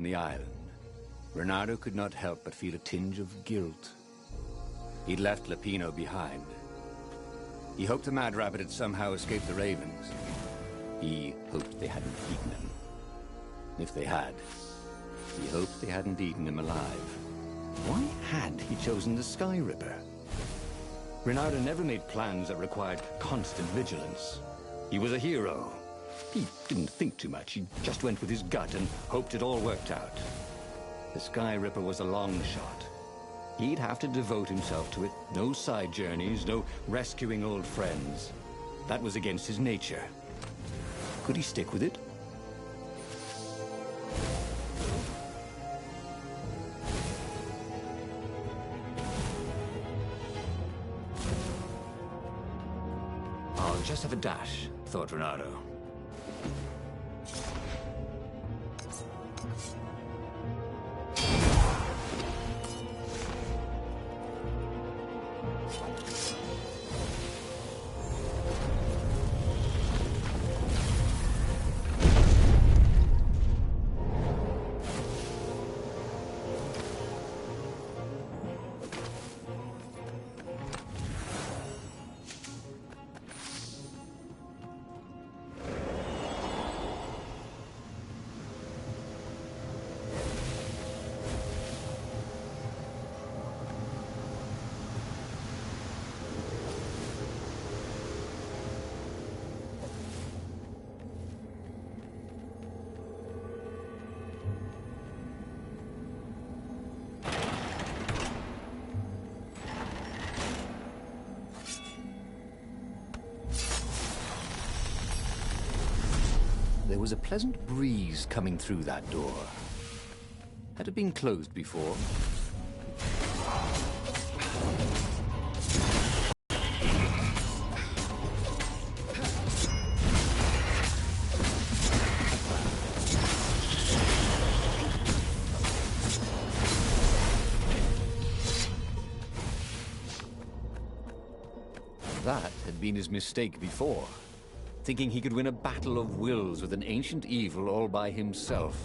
the island, Reynardo could not help but feel a tinge of guilt. He'd left Lapino behind. He hoped the Mad Rabbit had somehow escaped the Ravens. He hoped they hadn't eaten him. If they had, he hoped they hadn't eaten him alive. Why had he chosen the Sky Ripper? Reynardo never made plans that required constant vigilance. He was a hero. He didn't think too much. He just went with his gut and hoped it all worked out. The Sky Ripper was a long shot. He'd have to devote himself to it. No side journeys, no rescuing old friends. That was against his nature. Could he stick with it? I'll just have a dash, thought Reynardo. There was a pleasant breeze coming through that door. Had it been closed before? That had been his mistake before. Thinking he could win a battle of wills with an ancient evil all by himself.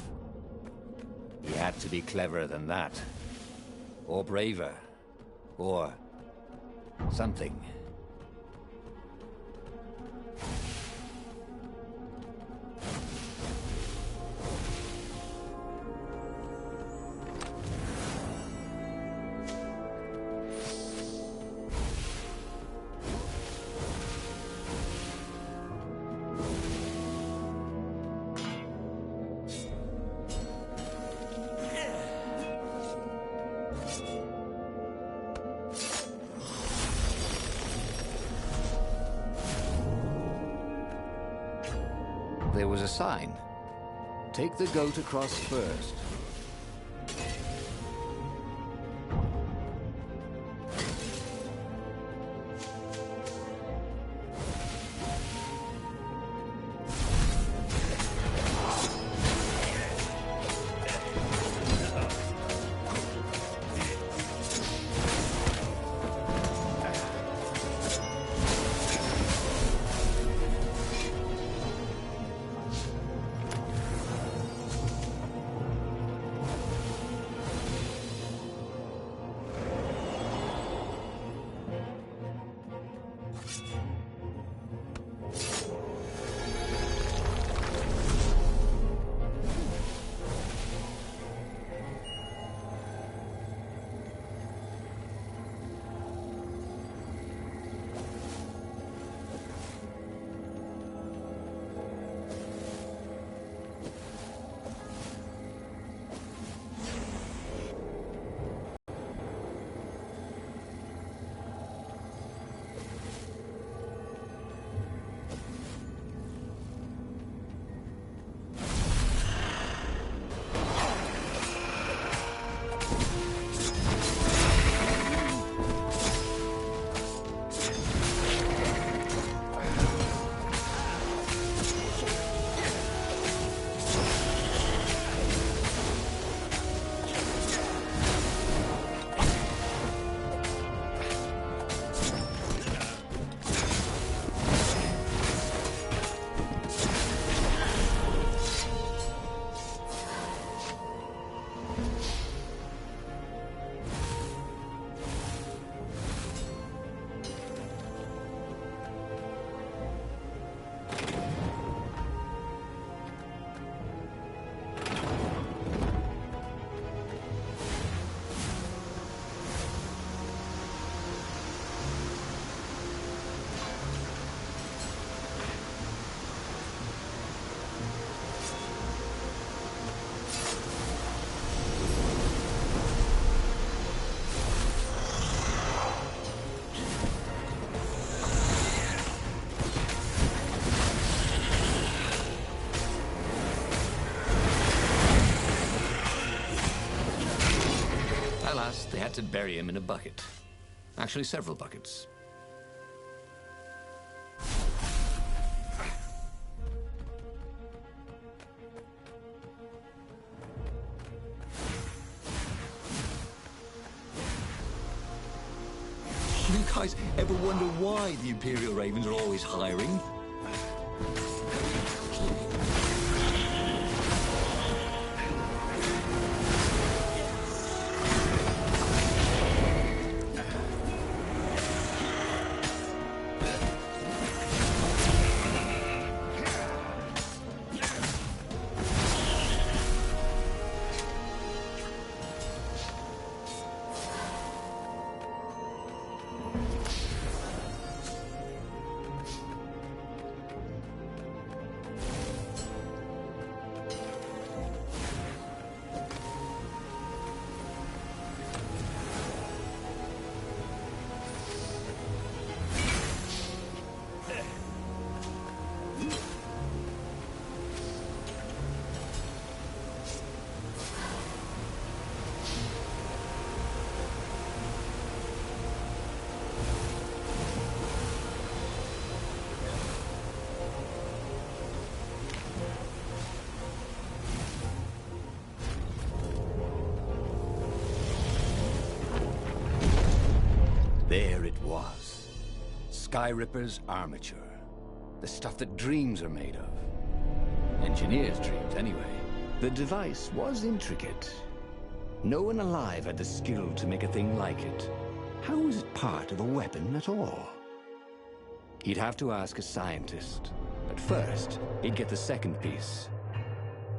He had to be cleverer than that. Or braver. Or something. There was a sign. Take the goat across first. to bury him in a bucket. Actually, several buckets. You guys ever wonder why the Imperial Ravens are always hiring? There it was. Skyripper's armature. The stuff that dreams are made of. Engineers' dreams, anyway. The device was intricate. No one alive had the skill to make a thing like it. How was it part of a weapon at all? He'd have to ask a scientist. But first, he'd get the second piece.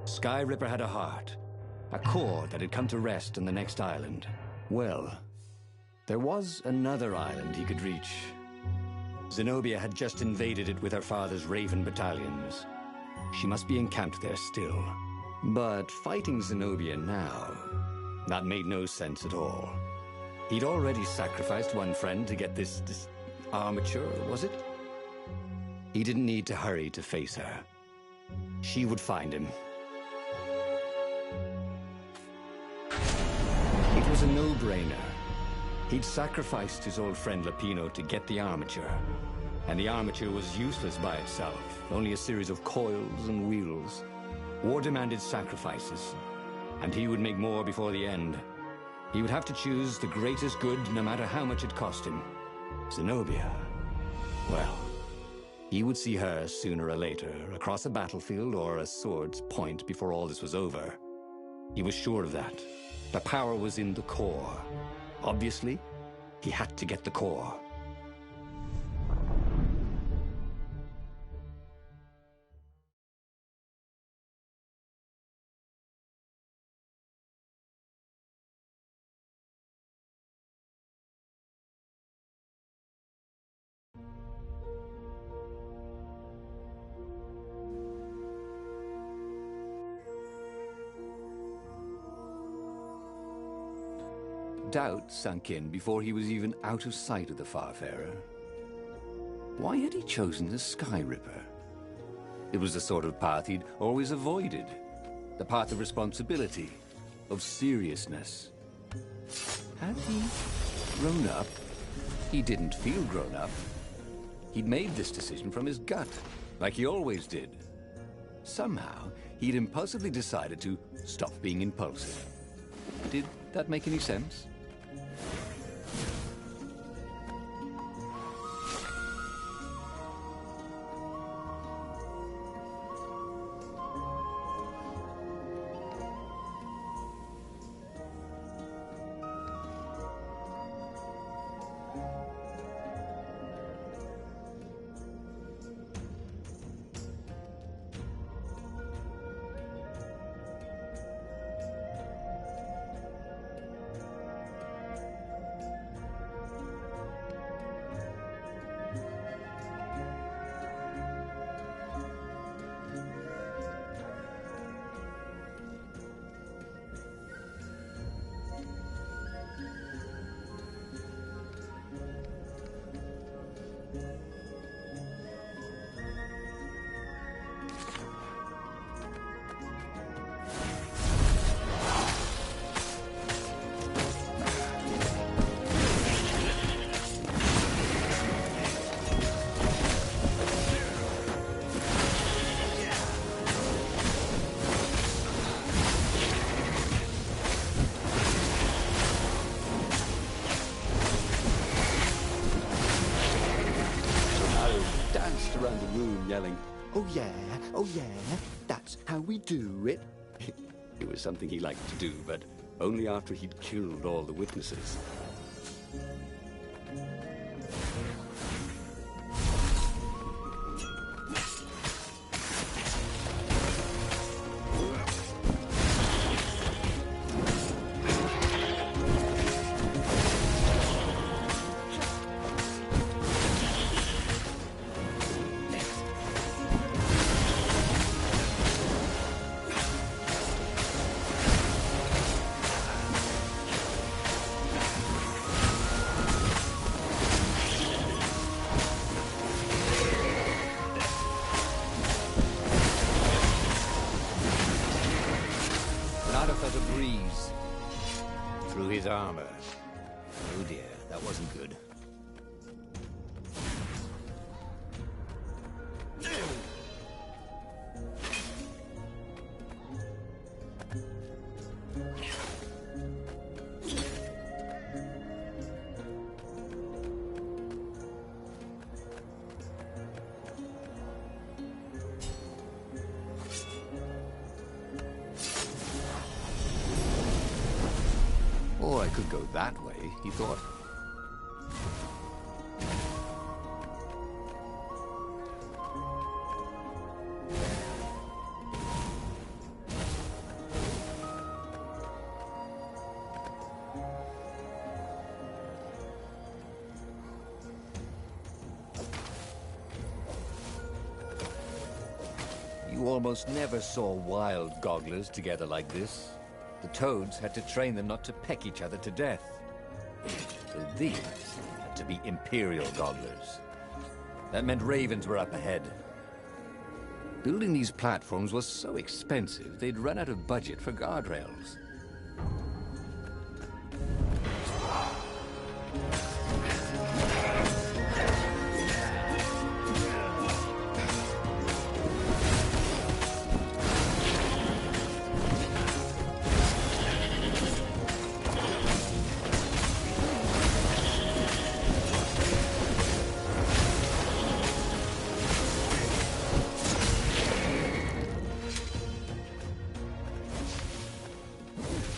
Skyripper had a heart. A core that had come to rest on the next island. Well, there was another island he could reach. Zenobia had just invaded it with her father's Raven battalions. She must be encamped there still. But fighting Zenobia now, that made no sense at all. He'd already sacrificed one friend to get this armature, was it? He didn't need to hurry to face her. She would find him. It was a no-brainer. He'd sacrificed his old friend Lapino to get the armature. And the armature was useless by itself, only a series of coils and wheels. War demanded sacrifices, and he would make more before the end. He would have to choose the greatest good no matter how much it cost him. Zenobia. Well, he would see her sooner or later, across a battlefield or a sword's point before all this was over. He was sure of that. The power was in the core. Obviously, he had to get the core. Doubt sunk in before he was even out of sight of the Farfarer. Why had he chosen the Skyripper? It was the sort of path he'd always avoided. The path of responsibility, of seriousness. Had he grown up? He didn't feel grown up. He'd made this decision from his gut, like he always did. Somehow, he'd impulsively decided to stop being impulsive. Did that make any sense? yelling, Oh yeah, that's how we do it. it was something he liked to do, but only after he'd killed all the witnesses. Bernardo felt a breeze through his armor. Oh dear, that wasn't good. Or I could go that way, he thought. You almost never saw wild gogglers together like this. The toads had to train them not to peck each other to death. So these had to be imperial gogglers. That meant ravens were up ahead. Building these platforms was so expensive, they'd run out of budget for guardrails.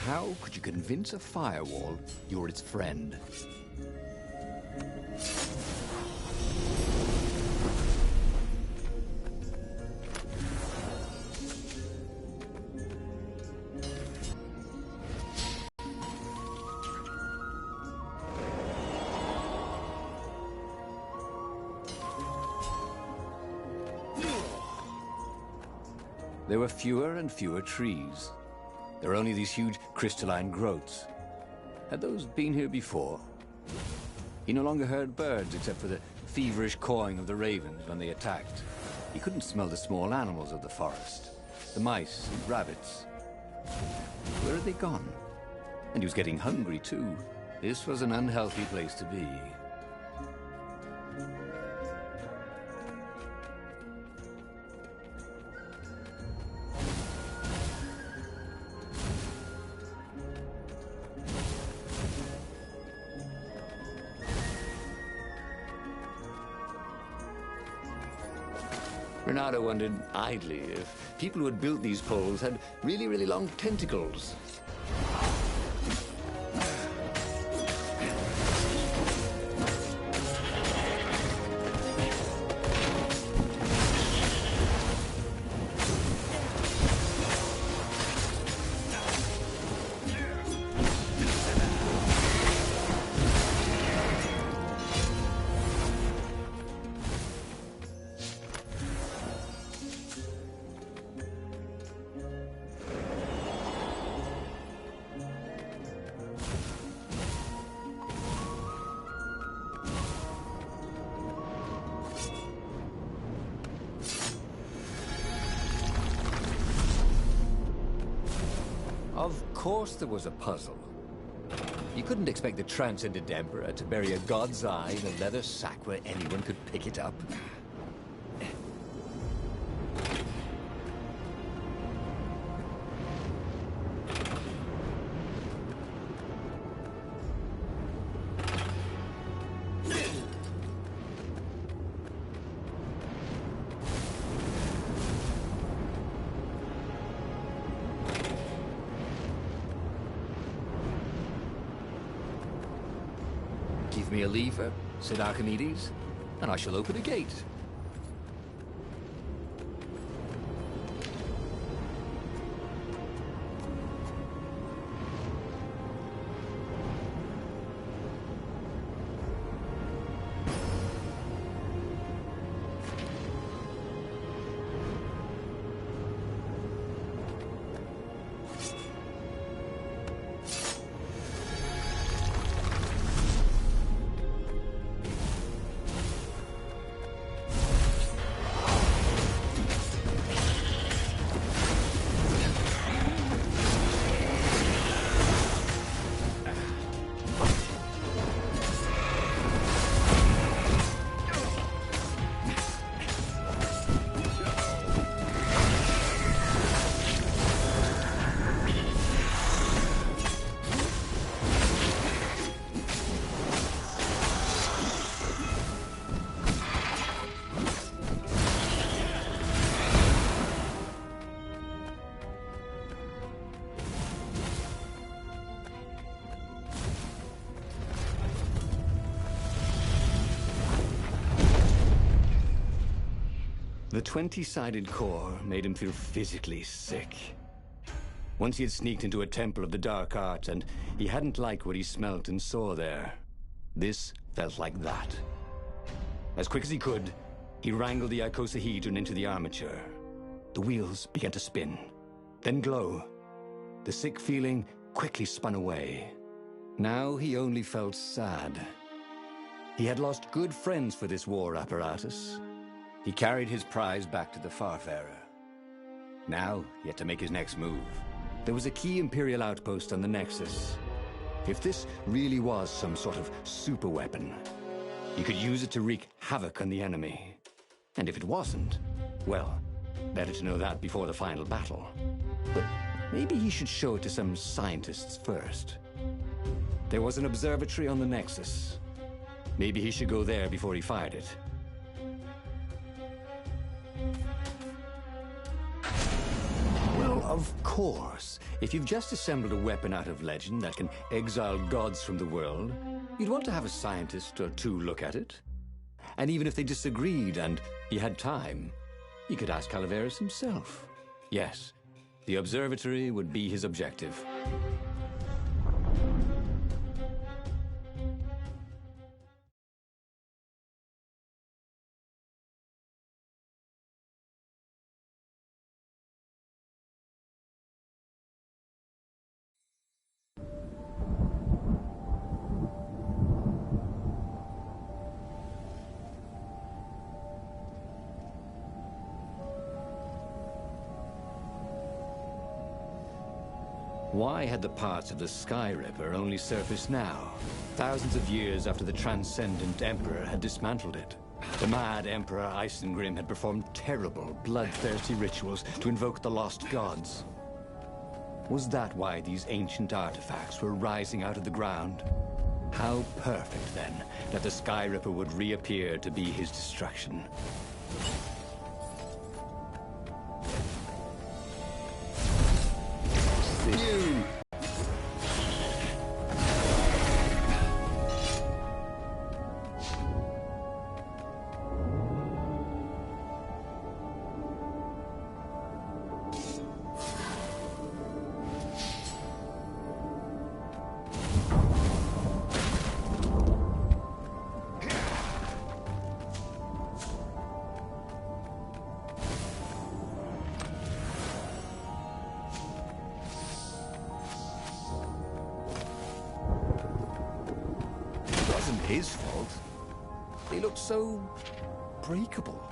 How could you convince a firewall you're its friend? There were fewer and fewer trees. There were only these huge crystalline growths. Had those been here before? He no longer heard birds except for the feverish cawing of the ravens when they attacked. He couldn't smell the small animals of the forest, the mice and rabbits. Where had they gone? And he was getting hungry too. This was an unhealthy place to be. Bernardo wondered idly if people who had built these poles had really, really long tentacles. Of course there was a puzzle. You couldn't expect the transcendent Emperor to bury a god's eye in a leather sack where anyone could pick it up. Give me a lever, said Archimedes, and I shall open a gate. The 20-sided core made him feel physically sick. Once he had sneaked into a temple of the dark art, and he hadn't liked what he smelt and saw there. This felt like that. As quick as he could, he wrangled the icosahedron into the armature. The wheels began to spin, then glow. The sick feeling quickly spun away. Now he only felt sad. He had lost good friends for this war apparatus. He carried his prize back to the Farfarer. Now, he had to make his next move. There was a key Imperial outpost on the Nexus. If this really was some sort of super weapon, he could use it to wreak havoc on the enemy. And if it wasn't, well, better to know that before the final battle. But maybe he should show it to some scientists first. There was an observatory on the Nexus. Maybe he should go there before he fired it. Well, of course. If you've just assembled a weapon out of legend that can exile gods from the world, you'd want to have a scientist or two look at it. And even if they disagreed and he had time, he could ask Calaveras himself. Yes, the observatory would be his objective. Why had the parts of the Sky Ripper only surfaced now, thousands of years after the Transcendent Emperor had dismantled it? The mad Emperor Isengrim had performed terrible, bloodthirsty rituals to invoke the lost gods. Was that why these ancient artifacts were rising out of the ground? How perfect, then, that the Sky Ripper would reappear to be his destruction. You! His fault. They looked so breakable.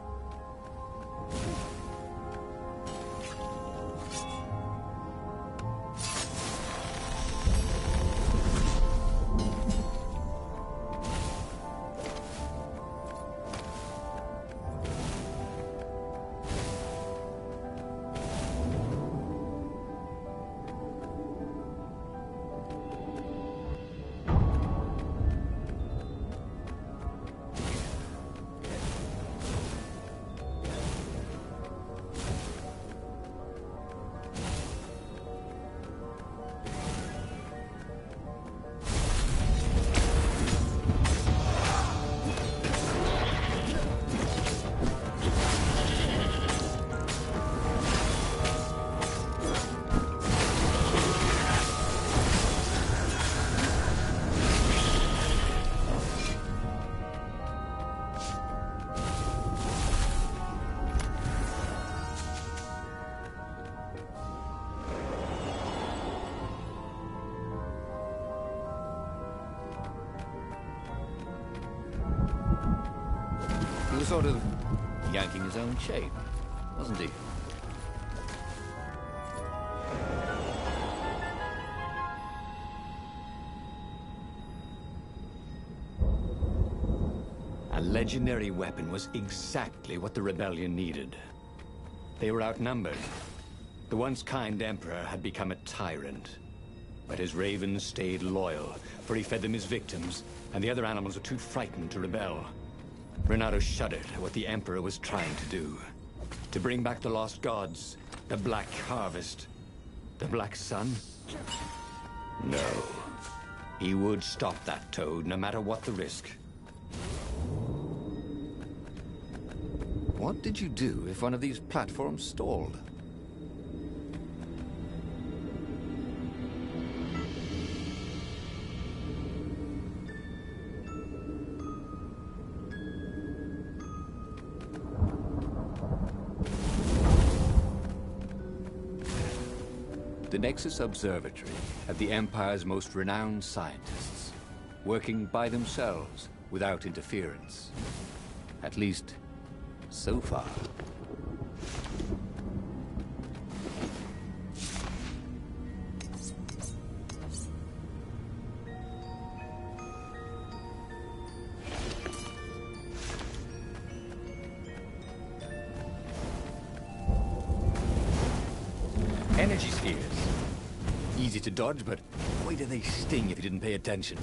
was sort of yanking his own chain, wasn't he? A legendary weapon was exactly what the rebellion needed. They were outnumbered. The once kind emperor had become a tyrant. But his ravens stayed loyal, for he fed them his victims, and the other animals were too frightened to rebel. Renato shuddered at what the emperor was trying to do. To bring back the lost gods, the Black Harvest, the Black Sun? No. He would stop that toad, no matter what the risk. What did you do if one of these platforms stalled? The Nexus Observatory had the Empire's most renowned scientists, working by themselves without interference. At least, so far. Energy spheres. Easy to dodge, but boy do they sting if you didn't pay attention.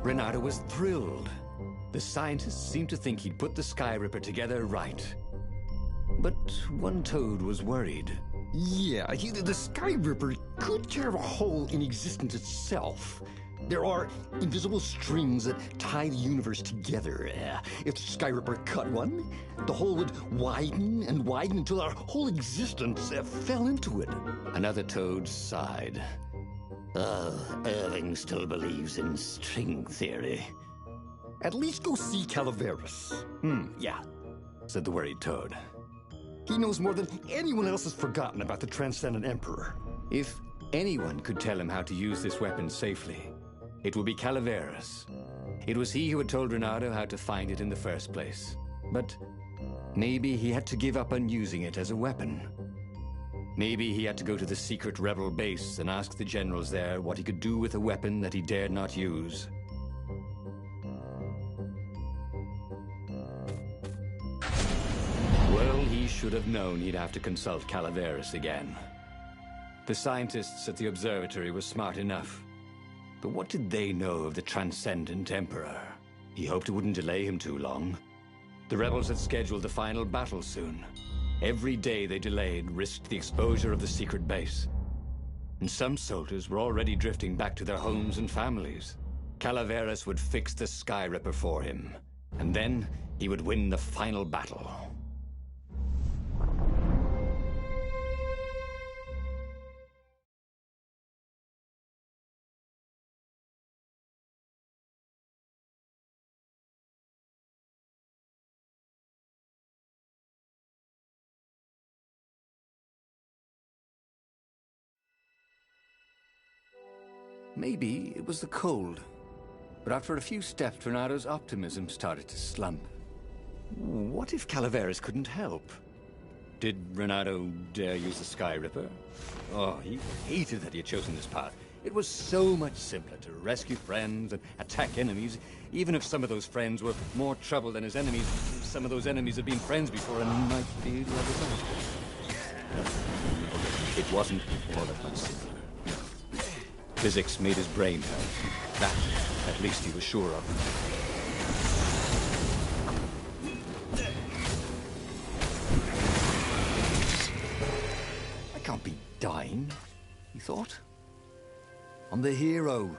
Renato was thrilled. The scientists seemed to think he'd put the Sky Ripper together right. But one toad was worried. Yeah, the Sky Ripper could tear a hole in existence itself. There are invisible strings that tie the universe together. If the Sky Ripper cut one, the hole would widen and widen until our whole existence fell into it. Another toad sighed. Irving still believes in string theory. At least go see Calaveras. Yeah, said the worried toad. He knows more than anyone else has forgotten about the Transcendent Emperor. If anyone could tell him how to use this weapon safely, it would be Calaveras. It was he who had told Renato how to find it in the first place. But maybe he had to give up on using it as a weapon. Maybe he had to go to the secret rebel base and ask the generals there what he could do with a weapon that he dared not use. Well, he should have known he'd have to consult Calaveras again. The scientists at the observatory were smart enough. But what did they know of the Transcendent Emperor? He hoped it wouldn't delay him too long. The rebels had scheduled the final battle soon. Every day they delayed risked the exposure of the secret base. And some soldiers were already drifting back to their homes and families. Calaveras would fix the Sky Ripper for him, and then he would win the final battle. Maybe it was the cold, but after a few steps, Renado's optimism started to slump. What if Calaveras couldn't help? Did Renado dare use the Sky Ripper? Oh, he hated that he had chosen this path. It was so much simpler to rescue friends and attack enemies, even if some of those friends were more trouble than his enemies. Some of those enemies had been friends before and might be lovers. It wasn't all that much simpler. Physics made his brain hurt. That, at least, he was sure of. I can't be dying, he thought. I'm the hero.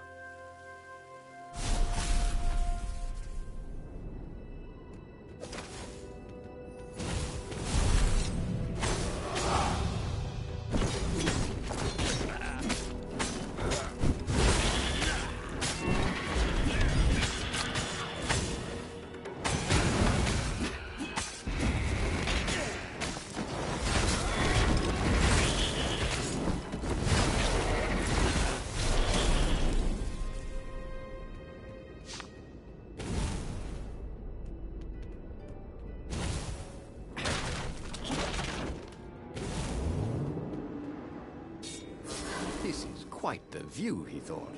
This is quite the view, he thought.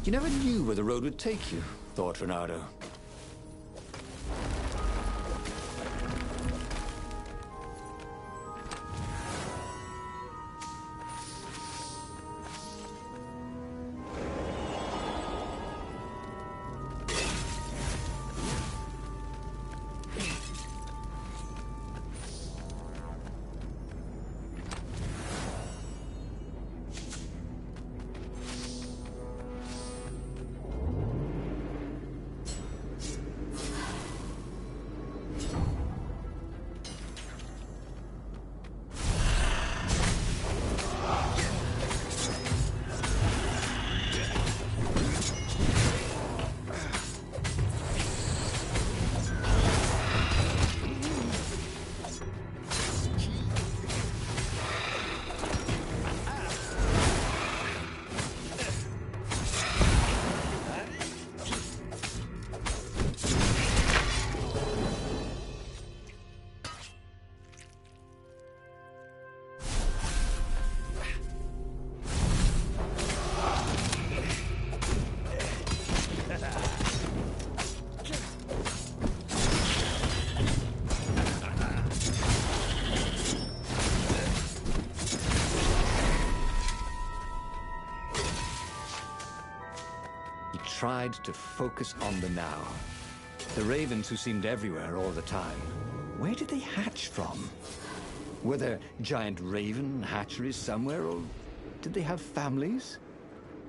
You never knew where the road would take you, thought Renado. Tried to focus on the now. The ravens who seemed everywhere all the time. Where did they hatch from? Were there giant raven hatcheries somewhere, or did they have families?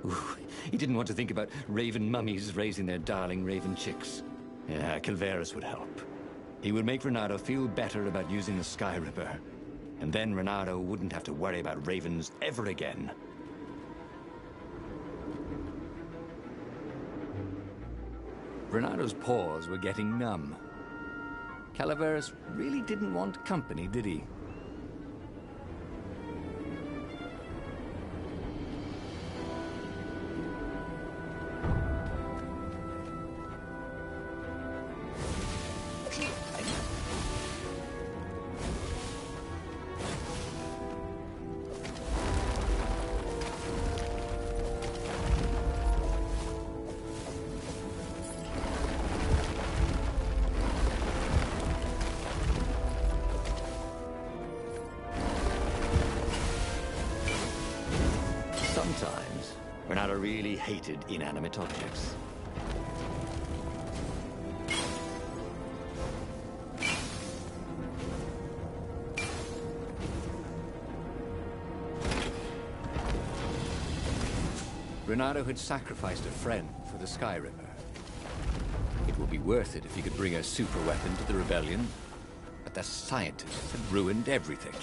Ooh, he didn't want to think about raven mummies raising their darling raven chicks. Yeah, Calaveras would help. He would make Renado feel better about using the Sky Ripper. And then Renado wouldn't have to worry about ravens ever again. Renado's paws were getting numb. Calaveras really didn't want company, did he? Sometimes, Renata really hated inanimate objects. Renato had sacrificed a friend for the Sky Ripper. It would be worth it if he could bring a super weapon to the rebellion, but the scientists had ruined everything.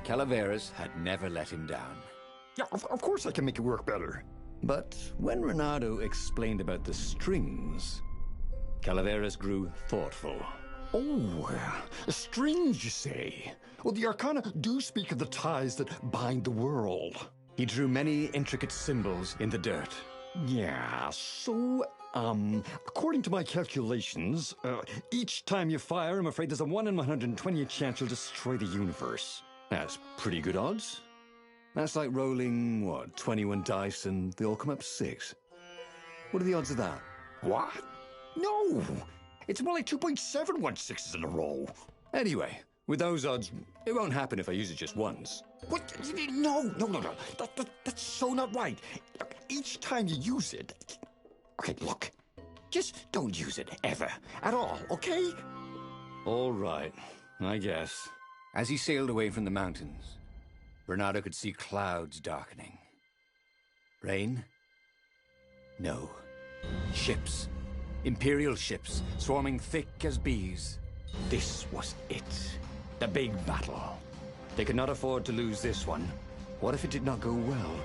Calaveras had never let him down. Yeah, of course I can make it work better. But when Renato explained about the strings, Calaveras grew thoughtful. Oh, strings, you say? Well, the Arcana do speak of the ties that bind the world. He drew many intricate symbols in the dirt. Yeah, so, according to my calculations, each time you fire, I'm afraid there's a 1 in 120 chance you'll destroy the universe. That's pretty good odds. That's like rolling, 21 dice and they all come up 6. What are the odds of that? What? No! It's more like 2.716s in a row. Anyway, with those odds, it won't happen if I use it just once. What? No. That's so not right. Look, each time you use it... Okay, look. Just don't use it ever. At all, okay? All right, I guess. As he sailed away from the mountains, Renato could see clouds darkening. Rain? No. Ships. Imperial ships, swarming thick as bees. This was it. The big battle. They could not afford to lose this one. What if it did not go well?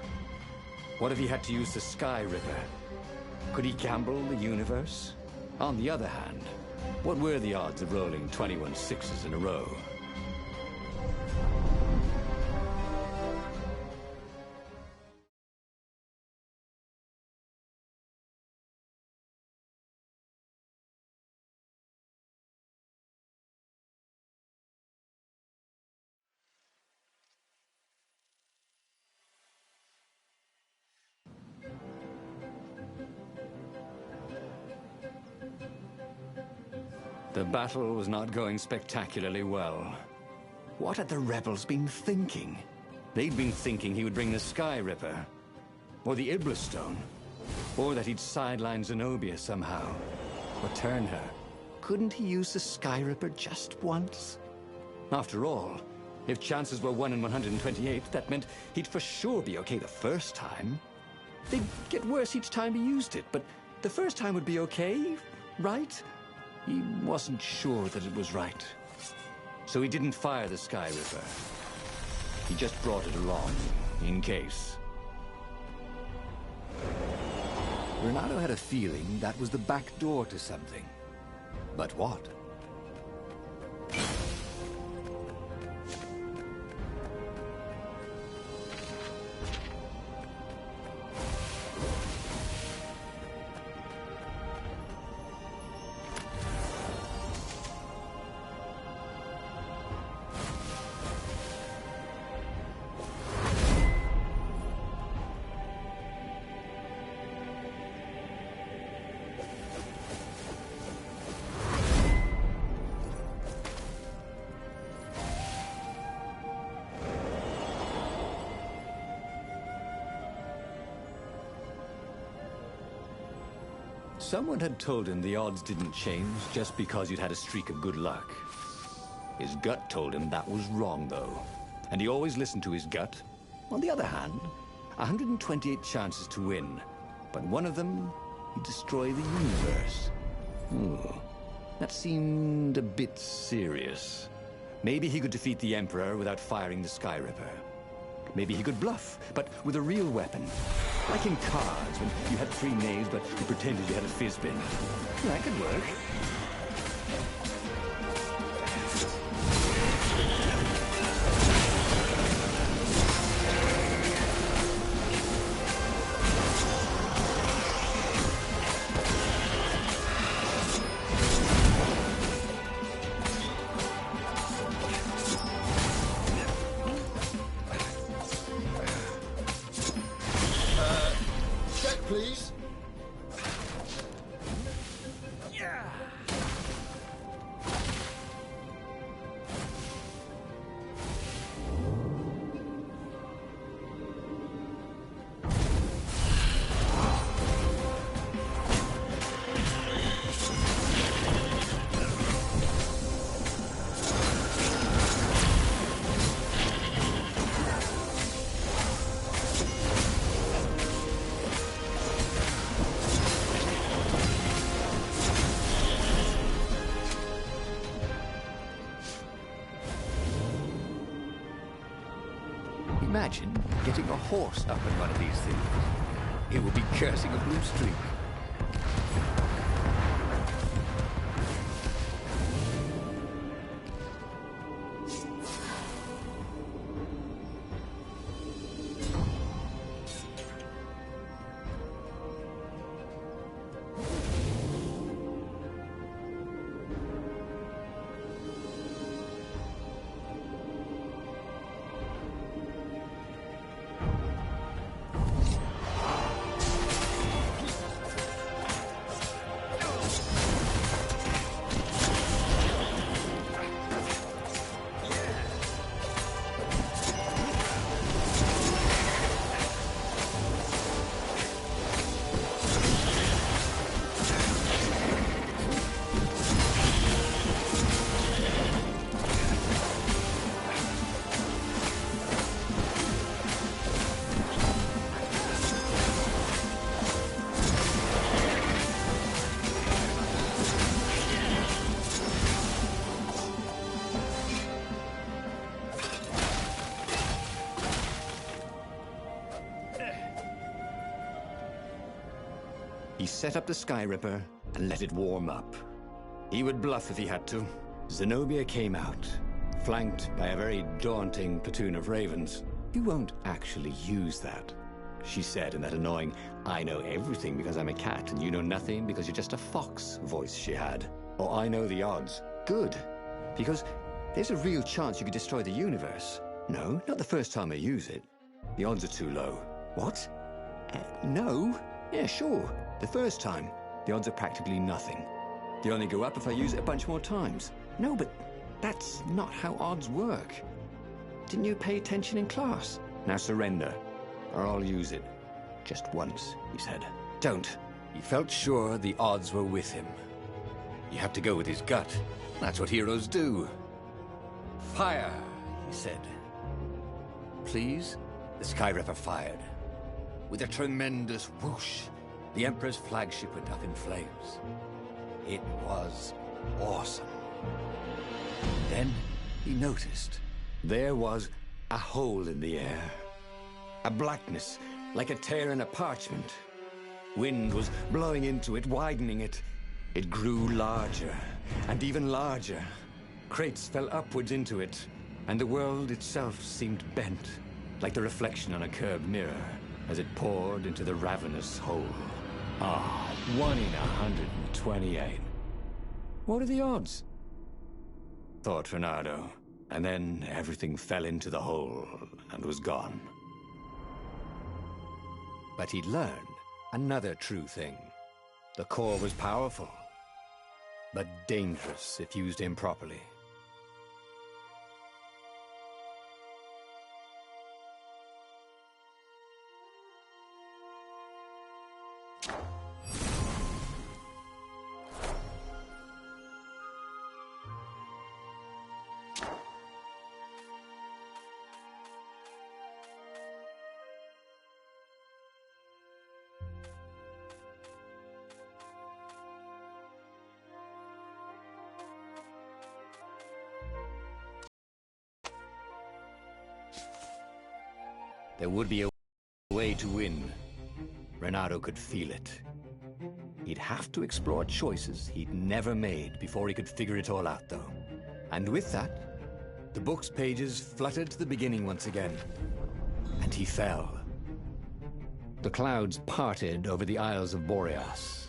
What if he had to use the Sky Ripper? Could he gamble the universe? On the other hand, what were the odds of rolling 21 sixes in a row? The battle was not going spectacularly well. What had the rebels been thinking? They'd been thinking he would bring the Sky Ripper, or the Iblis Stone, or that he'd sideline Zenobia somehow, or turn her. Couldn't he use the Sky Ripper just once? After all, if chances were 1 in 128, that meant he'd for sure be okay the first time. They'd get worse each time he used it, but the first time would be okay, right? He wasn't sure that it was right. So he didn't fire the Sky Ripper. He just brought it along, in case. Renato had a feeling that was the back door to something. But what? Someone had told him the odds didn't change just because you'd had a streak of good luck. His gut told him that was wrong, though. And he always listened to his gut. On the other hand, 128 chances to win. But one of them, he'd destroy the universe. That seemed a bit serious. Maybe he could defeat the Emperor without firing the Sky Ripper. Maybe he could bluff, but with a real weapon. Like in cards, when you had 3 knaves, but you pretended you had a fizbin. That could work. Please? Imagine getting a horse up in one of these things. It would be cursing a blue streak. He set up the Sky Ripper and let it warm up. He would bluff if he had to. Zenobia came out, flanked by a very daunting platoon of ravens. You won't actually use that, she said in that annoying, I know everything because I'm a cat and you know nothing because you're just a fox voice she had. Or I know the odds. Good, because there's a real chance you could destroy the universe. No, not the first time I use it. The odds are too low. What? No? Yeah, sure. The first time, the odds are practically nothing. They only go up if I use it a bunch more times. No, but that's not how odds work. Didn't you pay attention in class? Now surrender, or I'll use it. Just once, he said. Don't. He felt sure the odds were with him. You have to go with his gut. That's what heroes do. Fire, he said. Please? The Sky Ripper fired. With a tremendous whoosh, the Emperor's flagship went up in flames. It was awesome. Then he noticed. There was a hole in the air. A blackness, like a tear in a parchment. Wind was blowing into it, widening it. It grew larger, and even larger. Crates fell upwards into it, and the world itself seemed bent, like the reflection on a curved mirror, as it poured into the ravenous hole. 1 in 128. What are the odds? Thought Reynardo, and then everything fell into the hole and was gone. But he'd learned another true thing. The core was powerful, but dangerous if used improperly. There would be a way to win. Renato could feel it. He'd have to explore choices he'd never made before he could figure it all out, though. And with that, the book's pages fluttered to the beginning once again. And he fell. The clouds parted over the Isles of Boreas.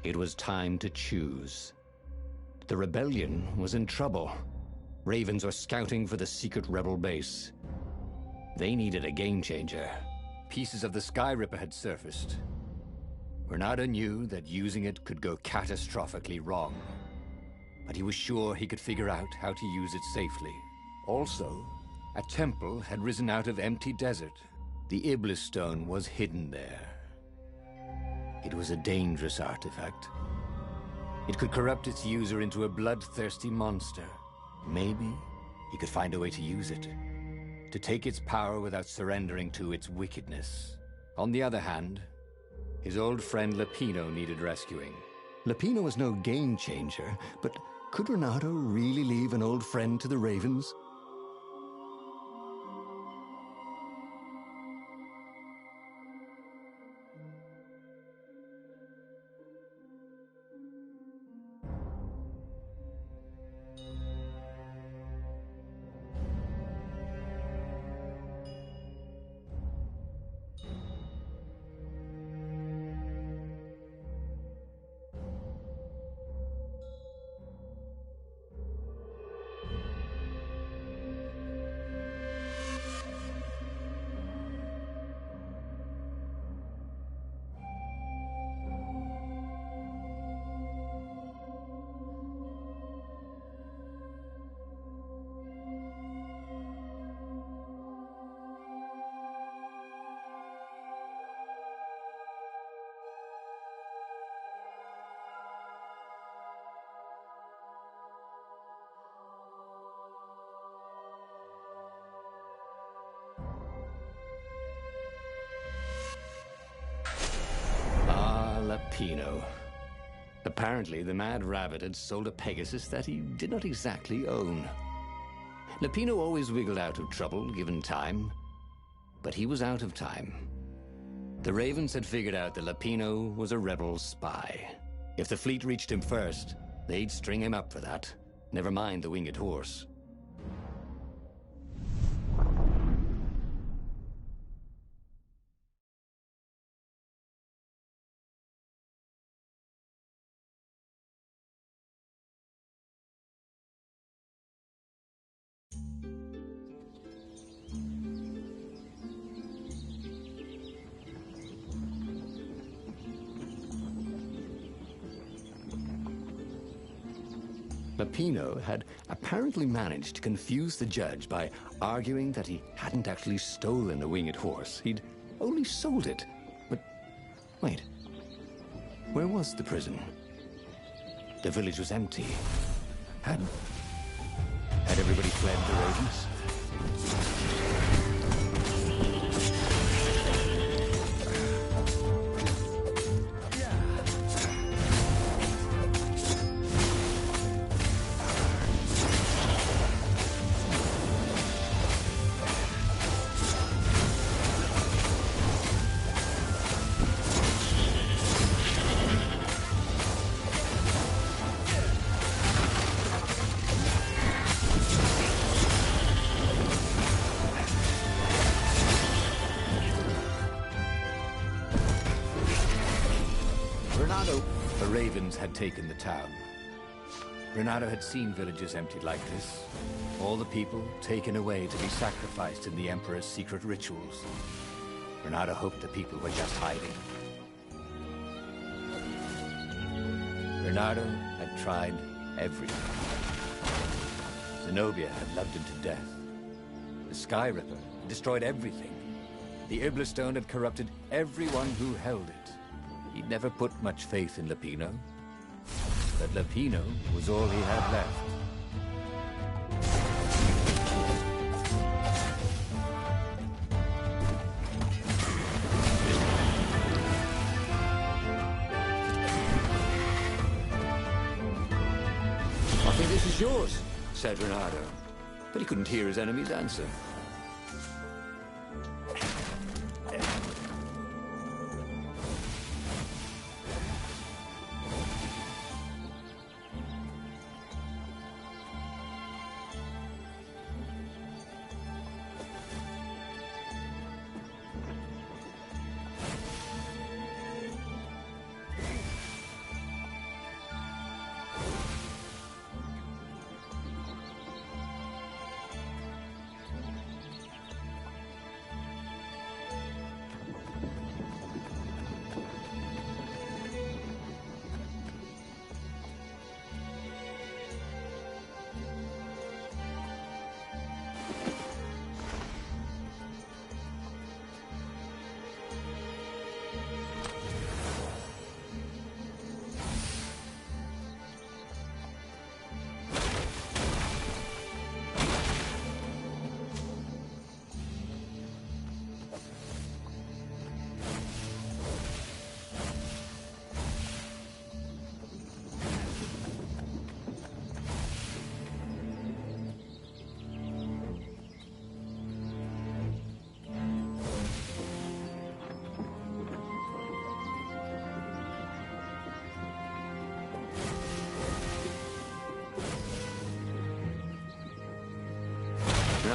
It was time to choose. The rebellion was in trouble. Ravens were scouting for the secret rebel base. They needed a game changer. Pieces of the Sky Ripper had surfaced. Renato knew that using it could go catastrophically wrong, but he was sure he could figure out how to use it safely. Also, a temple had risen out of empty desert. The Iblis stone was hidden there. It was a dangerous artifact. It could corrupt its user into a bloodthirsty monster. Maybe he could find a way to use it, to take its power without surrendering to its wickedness. On the other hand, his old friend Lapino needed rescuing. Lapino was no game changer, but could Renato really leave an old friend to the Ravens? Lapino. Apparently, the Mad Rabbit had sold a Pegasus that he did not exactly own. Lapino always wiggled out of trouble, given time. But he was out of time. The Ravens had figured out that Lapino was a rebel spy. If the fleet reached him first, they'd string him up for that. Never mind the winged horse. Lapino had apparently managed to confuse the judge by arguing that he hadn't actually stolen the winged horse. He'd only sold it. But wait, where was the prison? The village was empty. Had everybody fled the Ravens? The Ravens had taken the town. Renato had seen villages emptied like this. All the people taken away to be sacrificed in the Emperor's secret rituals. Renato hoped the people were just hiding. Renato had tried everything. Zenobia had loved him to death. The Sky Ripper had destroyed everything. The Iblis Stone had corrupted everyone who held it. He'd never put much faith in Lapino. But Lapino was all he had left. I think this is yours, said Renato. But he couldn't hear his enemy's answer.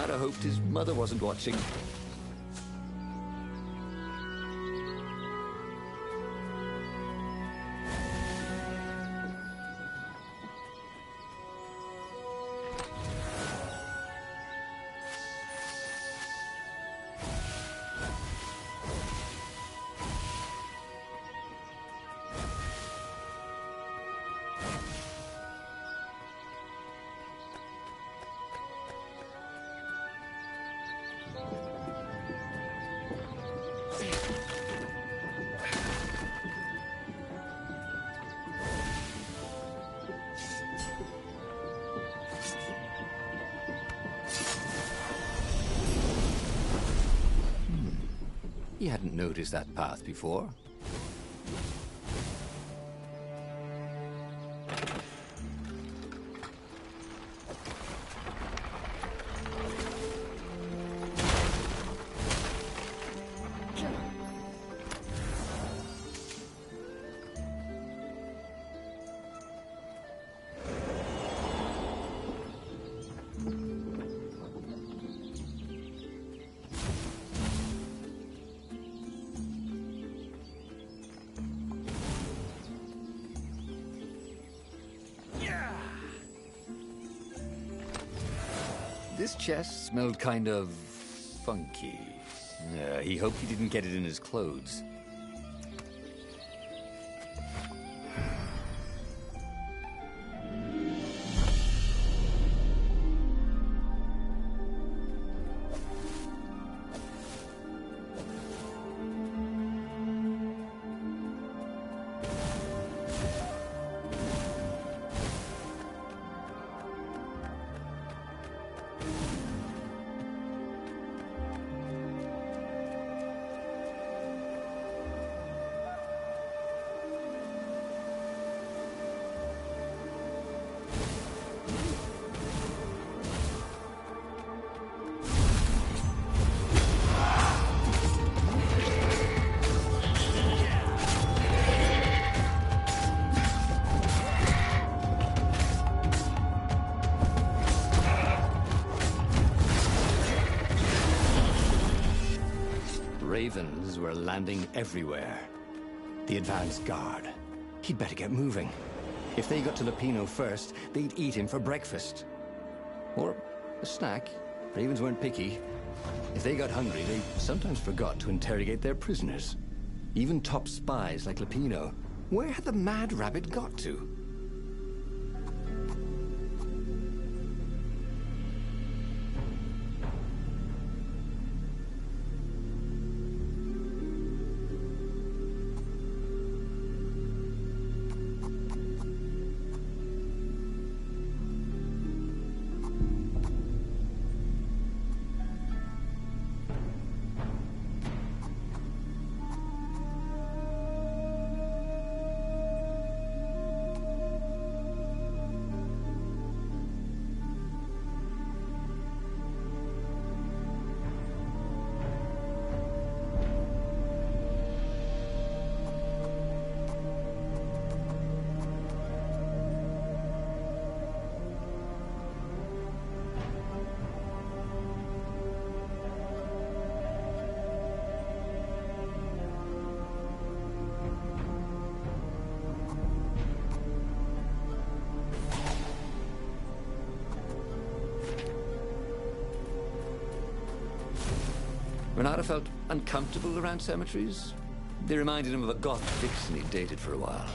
Kinda hoped his mother wasn't watching. He hadn't noticed that path before. This chest smelled kind of funky. He hoped he didn't get it in his clothes. Ravens were landing everywhere. The advance guard. He'd better get moving. If they got to Lupino first, they'd eat him for breakfast. Or a snack. Ravens weren't picky. If they got hungry, they sometimes forgot to interrogate their prisoners. Even top spies like Lupino. Where had the Mad Rabbit got to? Renata felt uncomfortable around cemeteries. They reminded him of a goth vixen he'd dated for a while.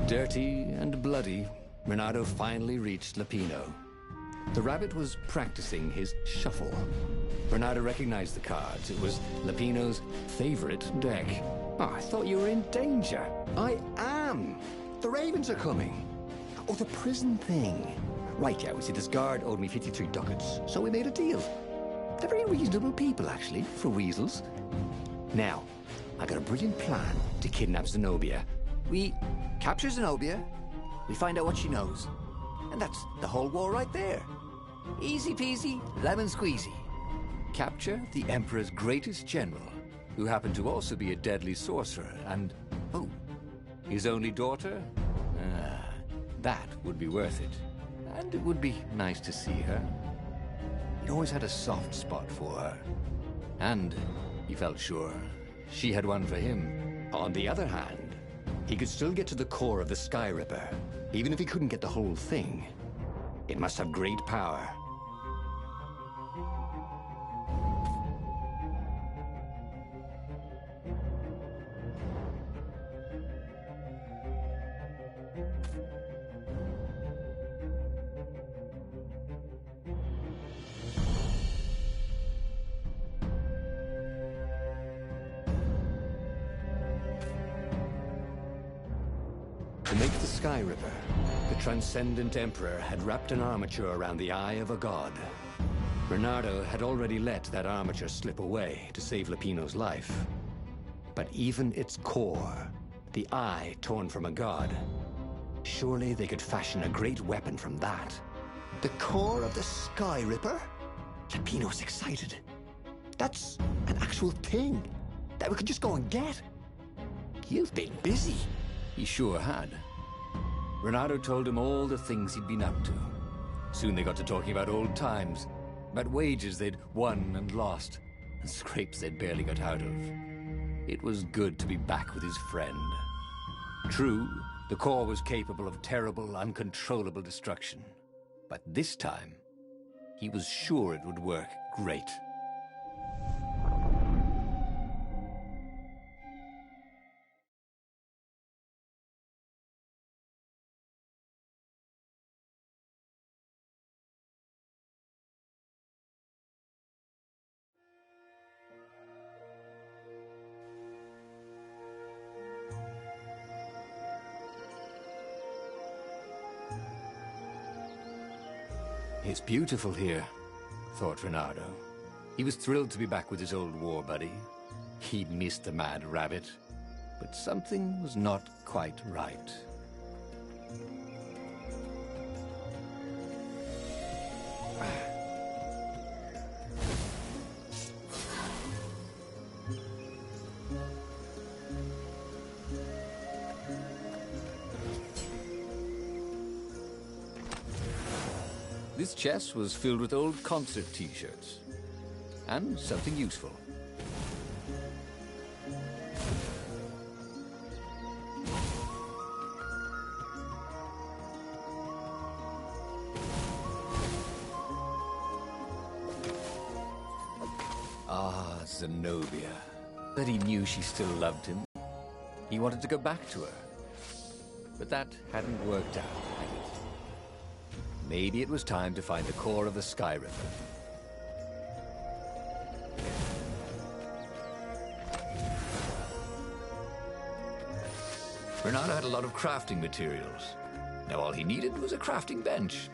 Dirty and bloody, Renato finally reached Lapino. The rabbit was practicing his shuffle. Renato recognized the cards. It was Lapino's favorite deck. Oh, I thought you were in danger. I am. The ravens are coming. Oh, the prison thing. Right, yeah, we see this guard owed me 53 ducats, so we made a deal. They're very reasonable people, actually, for weasels. Now, I got a brilliant plan to kidnap Zenobia. We capture Zenobia, we find out what she knows, and that's the whole war right there. Easy peasy, lemon squeezy. Capture the Emperor's greatest general, who happened to also be a deadly sorcerer, and, oh, his only daughter? That would be worth it. And it would be nice to see her. He'd always had a soft spot for her. And he felt sure she had one for him. On the other hand, he could still get to the core of the Sky Ripper, even if he couldn't get the whole thing. It must have great power. To make the Sky Ripper, the Transcendent Emperor had wrapped an armature around the eye of a god. Bernardo had already let that armature slip away to save Lapino's life. But even its core, the eye torn from a god, surely they could fashion a great weapon from that. The core of the Sky Ripper? Lapino's excited. That's an actual thing that we could just go and get. You've been busy. He sure had. Renato told him all the things he'd been up to. Soon they got to talking about old times, about wages they'd won and lost, and scrapes they'd barely got out of. It was good to be back with his friend. True, the core was capable of terrible, uncontrollable destruction. But this time, he was sure it would work great. It's beautiful here, thought Renato. He was thrilled to be back with his old war buddy. He'd missed the mad rabbit, but something was not quite right. This chest was filled with old concert t-shirts, and something useful. Ah, Zenobia. That he knew she still loved him. He wanted to go back to her. But that hadn't worked out, had it? Maybe it was time to find the core of the Sky Ripper. Renato had a lot of crafting materials. Now all he needed was a crafting bench.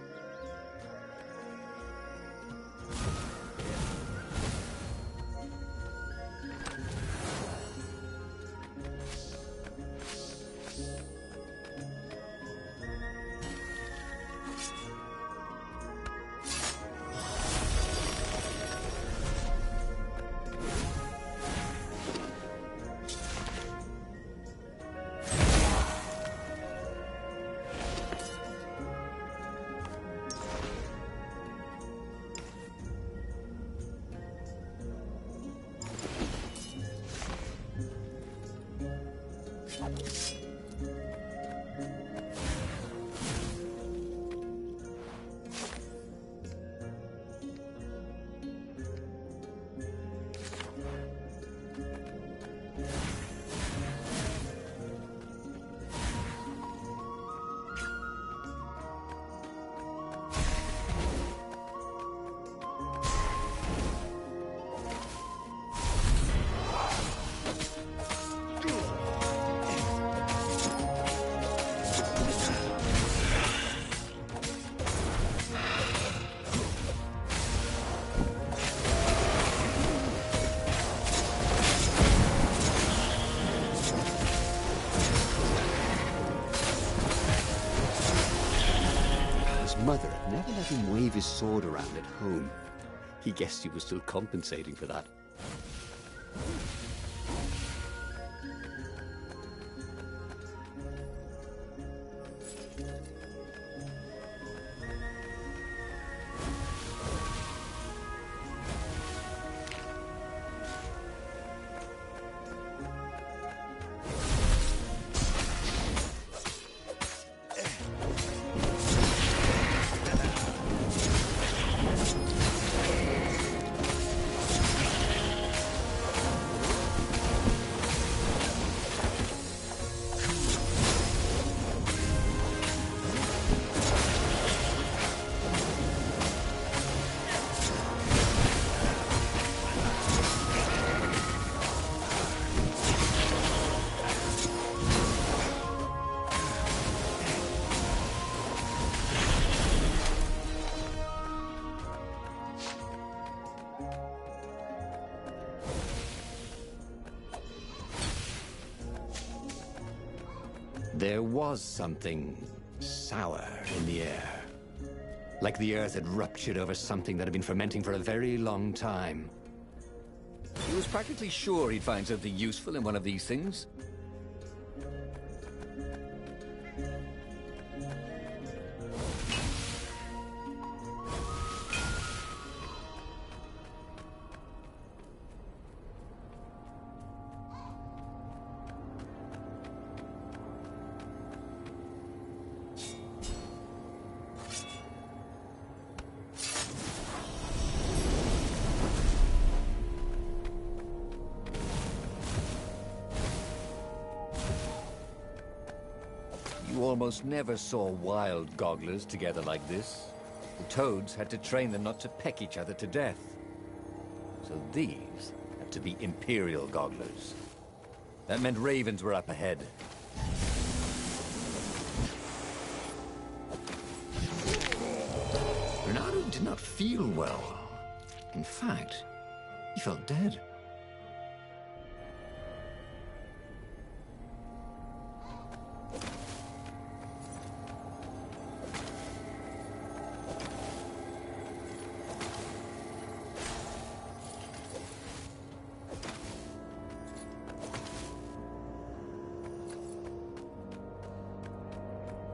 him wave his sword around at home. He guessed he was still compensating for that. There was something sour in the air. Like the earth had ruptured over something that had been fermenting for a very long time. He was practically sure he'd find something useful in one of these things. You almost never saw wild gogglers together like this. The toads had to train them not to peck each other to death. So these had to be Imperial gogglers. That meant ravens were up ahead. Renato did not feel well. In fact, he felt dead.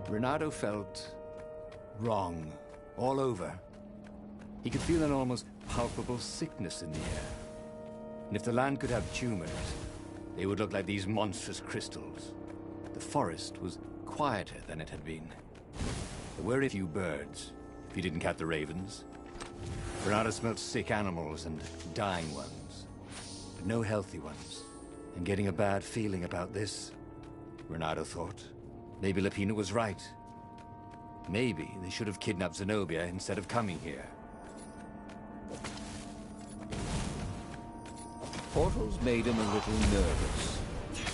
Renato felt wrong all over. He could feel an almost palpable sickness in the air. And if the land could have tumors, they would look like these monstrous crystals. The forest was quieter than it had been. There were a few birds, if you didn't count the ravens. Renato smelled sick animals and dying ones, but no healthy ones. And getting a bad feeling about this, Renato thought. Maybe Lapina was right. Maybe they should have kidnapped Zenobia instead of coming here. Portals made him a little nervous,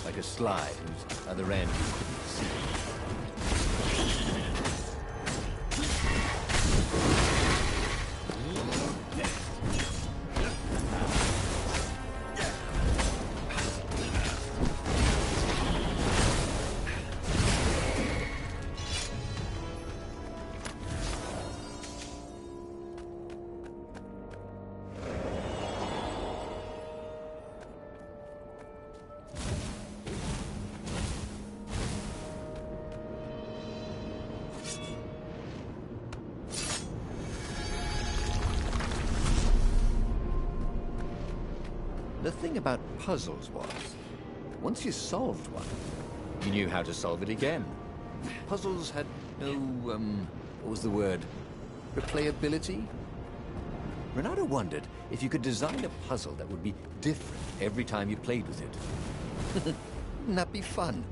like a slide whose other end he couldn't see. The thing about puzzles was, once you solved one, you knew how to solve it again. Puzzles had no, what was the word? Replayability? Renato wondered if you could design a puzzle that would be different every time you played with it. Wouldn't that be fun?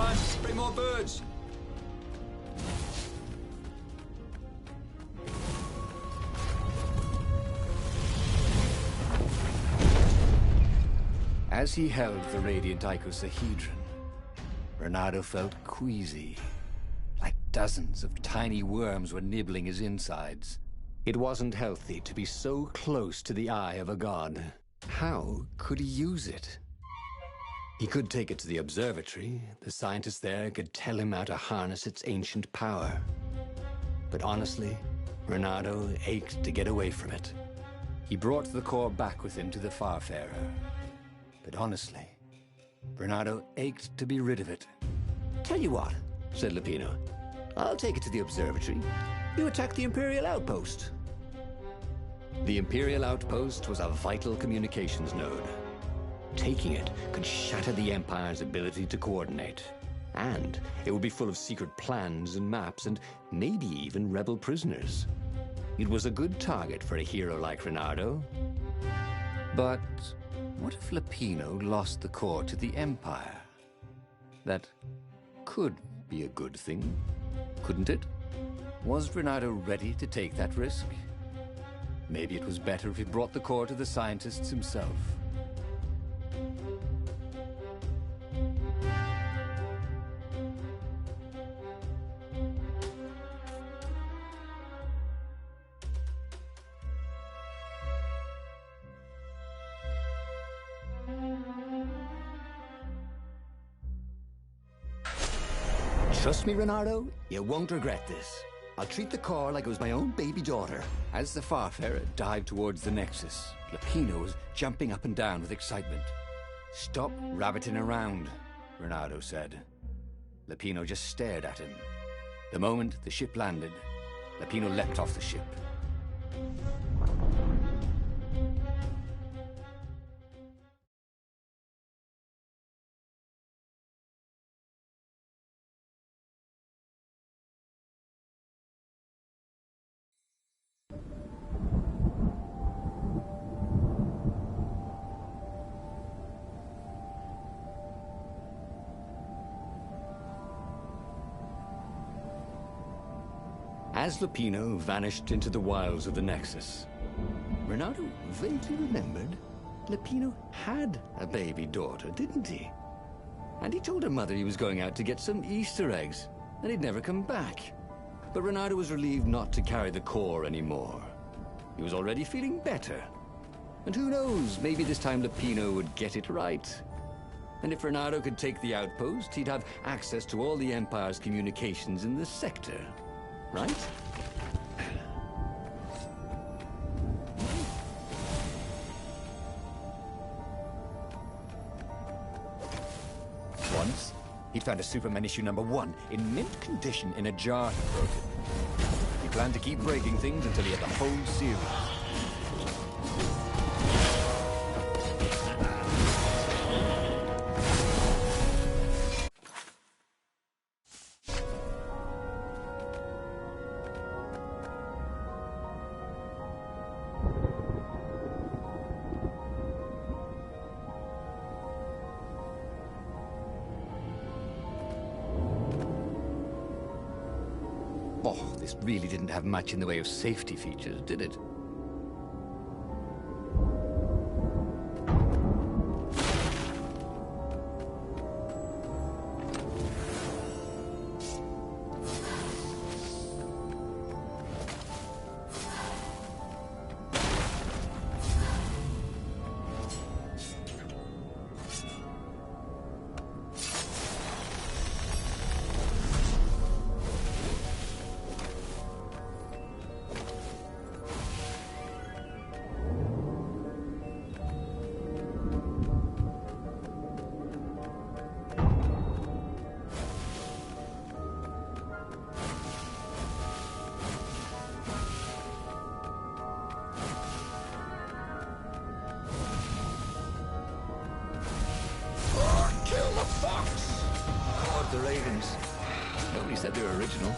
time. Bring more birds. As he held the radiant icosahedron, Renato felt queasy, like dozens of tiny worms were nibbling his insides. It wasn't healthy to be so close to the eye of a god. How could he use it? He could take it to the observatory. The scientists there could tell him how to harness its ancient power. But honestly, Renato ached to get away from it. He brought the core back with him to the Farfarer. But honestly, Renato ached to be rid of it. Tell you what, said Lupino. I'll take it to the observatory. You attack the Imperial outpost. The Imperial outpost was a vital communications node. Taking it could shatter the Empire's ability to coordinate. And it would be full of secret plans and maps and maybe even rebel prisoners. It was a good target for a hero like Renato. But what if Lupino lost the core to the Empire? That could be a good thing, couldn't it? Was Renato ready to take that risk? Maybe it was better if he brought the core to the scientists himself. Trust me, Renato, you won't regret this. I'll treat the core like it was my own baby daughter. As the Farfarer dived towards the Nexus, Lupino was jumping up and down with excitement. "Stop rabbiting around," Renato said. Lupino just stared at him. The moment the ship landed, Lupino leapt off the ship. As Lupino vanished into the wilds of the Nexus, Renato vaguely remembered Lupino had a baby daughter, didn't he? And he told her mother he was going out to get some Easter eggs, and he'd never come back. But Renato was relieved not to carry the core anymore. He was already feeling better. And who knows, maybe this time Lupino would get it right. And if Renato could take the outpost, he'd have access to all the Empire's communications in the sector. Right? Once, he'd found a Superman issue #1 in mint condition in a jar he'd broken. He planned to keep breaking things until he had the whole series. Oh, this really didn't have much in the way of safety features, did it? The Ravens. Nobody said they were original.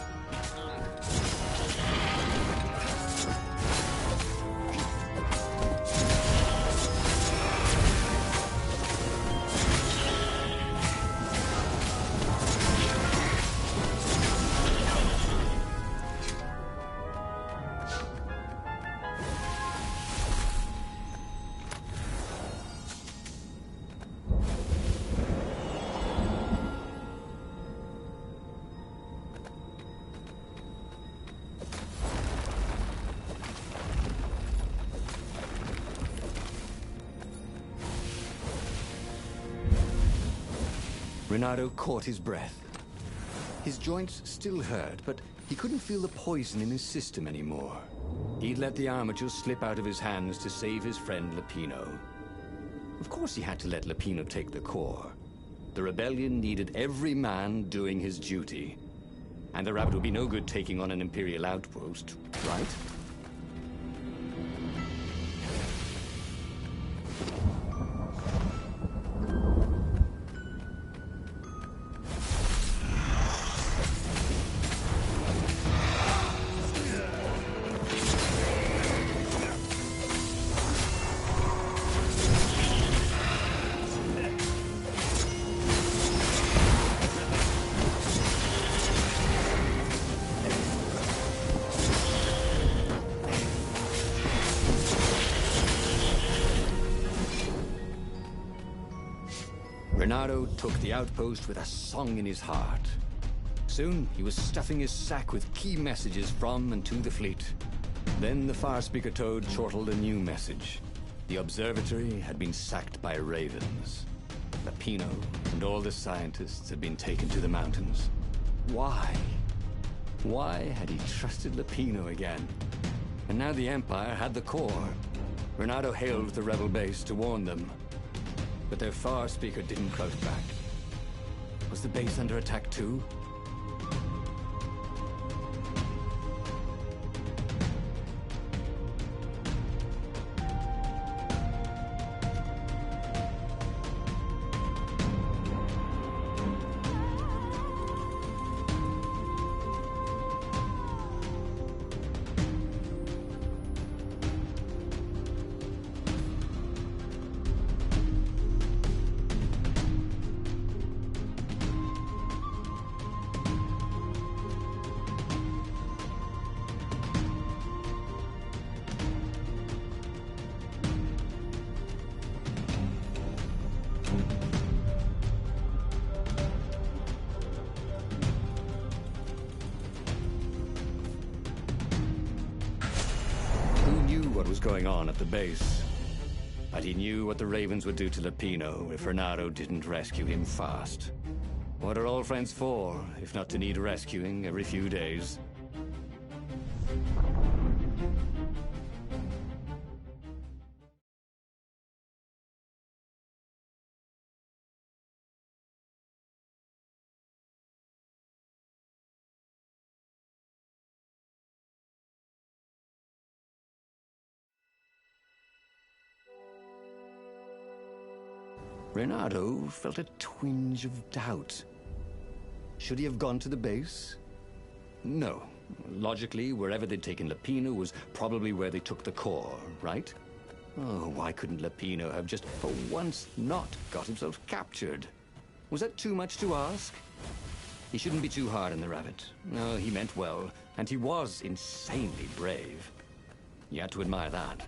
Renato caught his breath. His joints still hurt, but he couldn't feel the poison in his system anymore. He'd let the armature slip out of his hands to save his friend Lupino. Of course he had to let Lupino take the core. The rebellion needed every man doing his duty. And the rabbit would be no good taking on an Imperial outpost, right? Renato took the outpost with a song in his heart. Soon, he was stuffing his sack with key messages from and to the fleet. Then the Farspeaker Toad chortled a new message. The observatory had been sacked by ravens. Lupino and all the scientists had been taken to the mountains. Why? Why had he trusted Lupino again? And now the Empire had the core. Renato hailed the rebel base to warn them. But their Farspeaker didn't crouch back. Was the base under attack too? What was going on at the base. But he knew what the ravens would do to Lupino if Renato didn't rescue him fast. What are old friends for, if not to need rescuing every few days? Renato felt a twinge of doubt. Should he have gone to the base? No. Logically, wherever they'd taken Lupino was probably where they took the core, right? Oh, why couldn't Lupino have just for once not got himself captured? Was that too much to ask? He shouldn't be too hard on the rabbit. No, he meant well, and he was insanely brave. You had to admire that.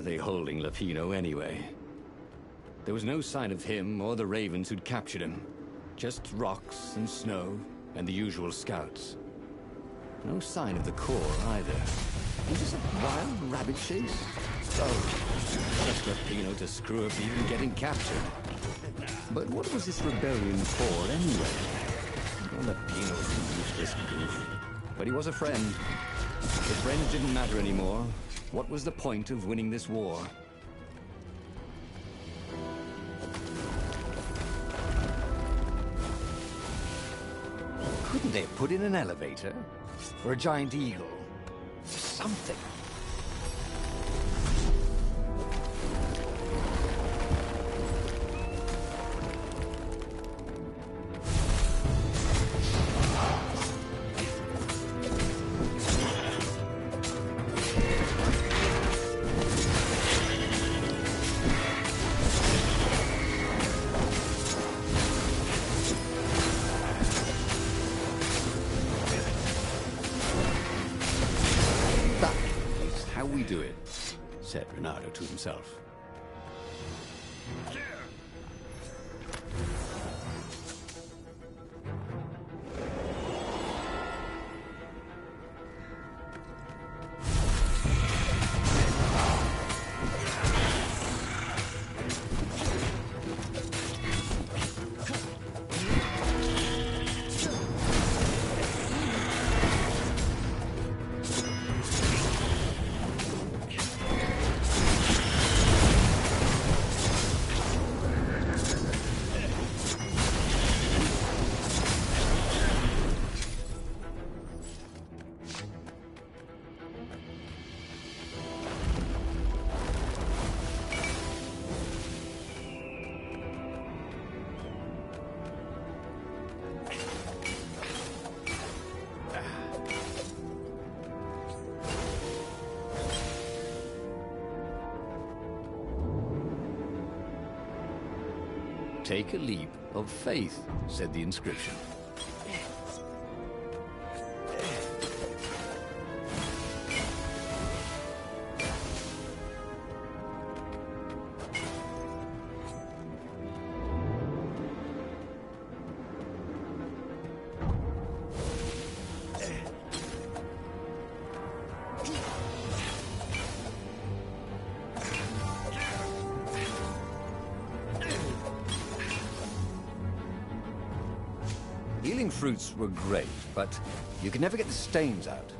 They holding Lupino anyway. There was no sign of him or the ravens who'd captured him. Just rocks and snow and the usual scouts. No sign of the core either. Was this a wild rabbit chase? Oh, just Lupino to screw up even getting captured. But what was this rebellion for anyway? Well, Lupino was a useless goof. But he was a friend. If friends didn't matter anymore, what was the point of winning this war? Couldn't they have put in an elevator? Or a giant eagle? Something. We do it, said Renato to himself. Take a leap of faith, said the inscription. Healing fruits were great, but you could never get the stains out.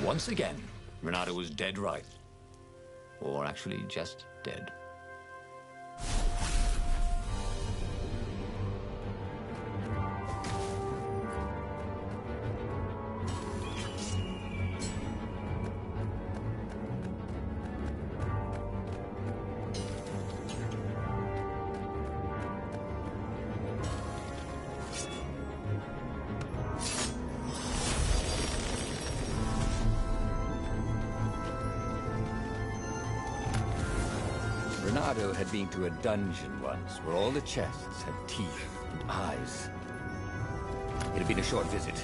Once again, Renato was dead right. Or actually just dead. Renato had been to a dungeon once where all the chests had teeth and eyes. It had been a short visit.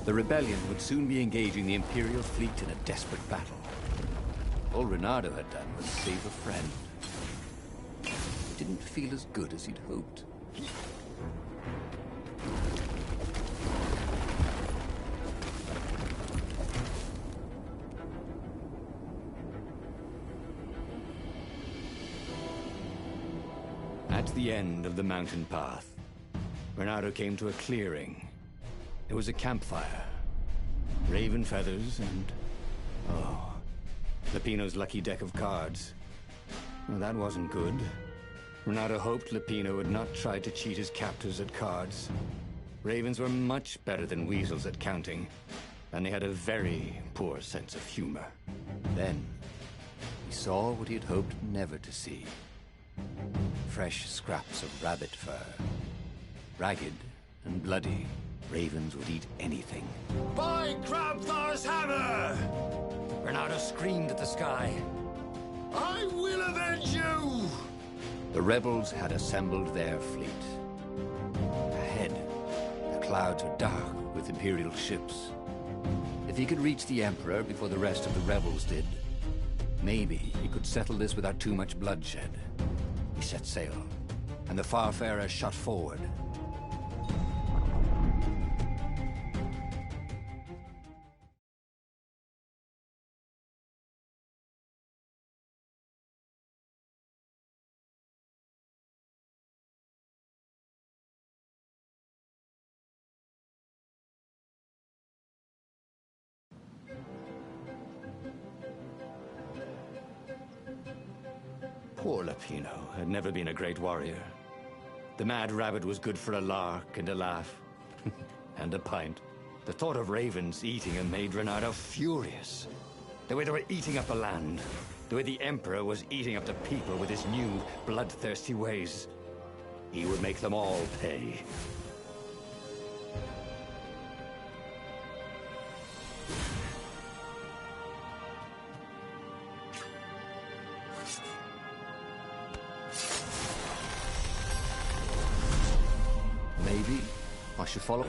The rebellion would soon be engaging the Imperial fleet in a desperate battle. All Renato had done was save a friend. It didn't feel as good as he'd hoped. At the end of the mountain path, Renato came to a clearing. There was a campfire, raven feathers, and... oh, Lupino's lucky deck of cards. Well, that wasn't good. Renato hoped Lupino would not try to cheat his captors at cards. Ravens were much better than weasels at counting, and they had a very poor sense of humor. Then, he saw what he had hoped never to see. Fresh scraps of rabbit fur. Ragged and bloody. Ravens would eat anything. By Grabthar's hammer! Renato screamed at the sky. I will avenge you! The rebels had assembled their fleet. Ahead, the clouds were dark with Imperial ships. If he could reach the Emperor before the rest of the rebels did, maybe he could settle this without too much bloodshed. He set sail, and the Farfarer shot forward. Poor Lupino had never been a great warrior. The mad rabbit was good for a lark and a laugh. And a pint. The thought of ravens eating him made Renato furious. The way they were eating up the land. The way the Emperor was eating up the people with his new, bloodthirsty ways. He would make them all pay. Maybe I should follow.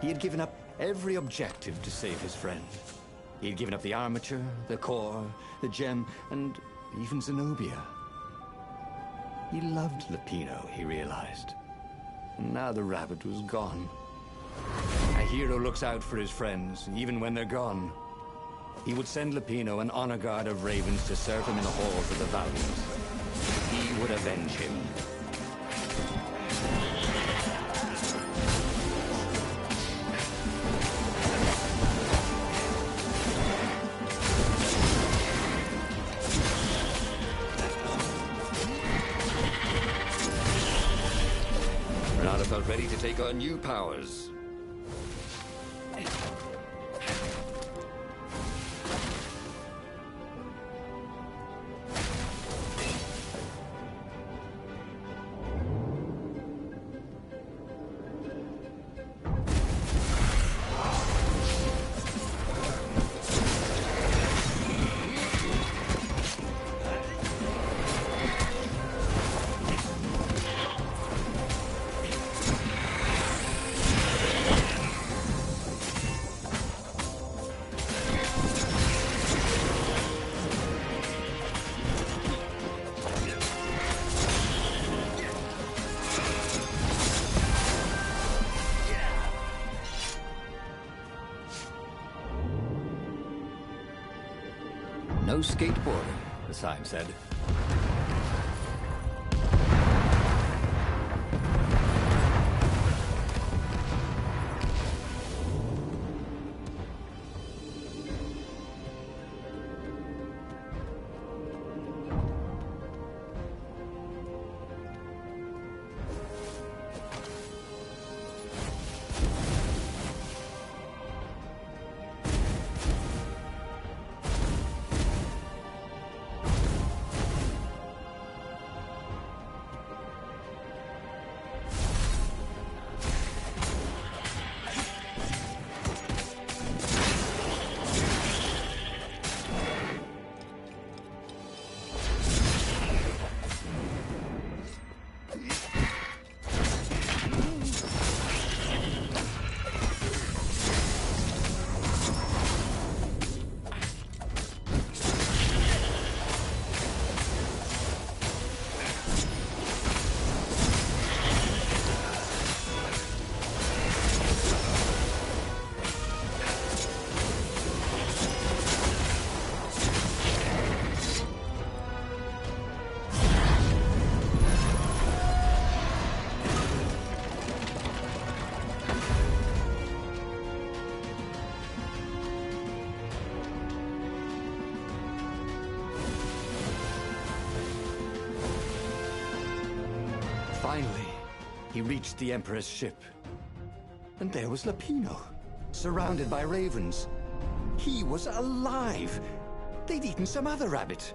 He had given up every objective to save his friend. He had given up the armature, the core, the gem, and even Zenobia. He loved Lupino, he realized. And now the rabbit was gone. A hero looks out for his friends, even when they're gone. He would send Lupino an honor guard of ravens to serve him in the halls of the Valiants. He would avenge him. Renato felt ready to take on new powers. No skateboarding, the sign said. Finally, he reached the Emperor's ship. And there was Lapino, surrounded by ravens. He was alive! They'd eaten some other rabbit.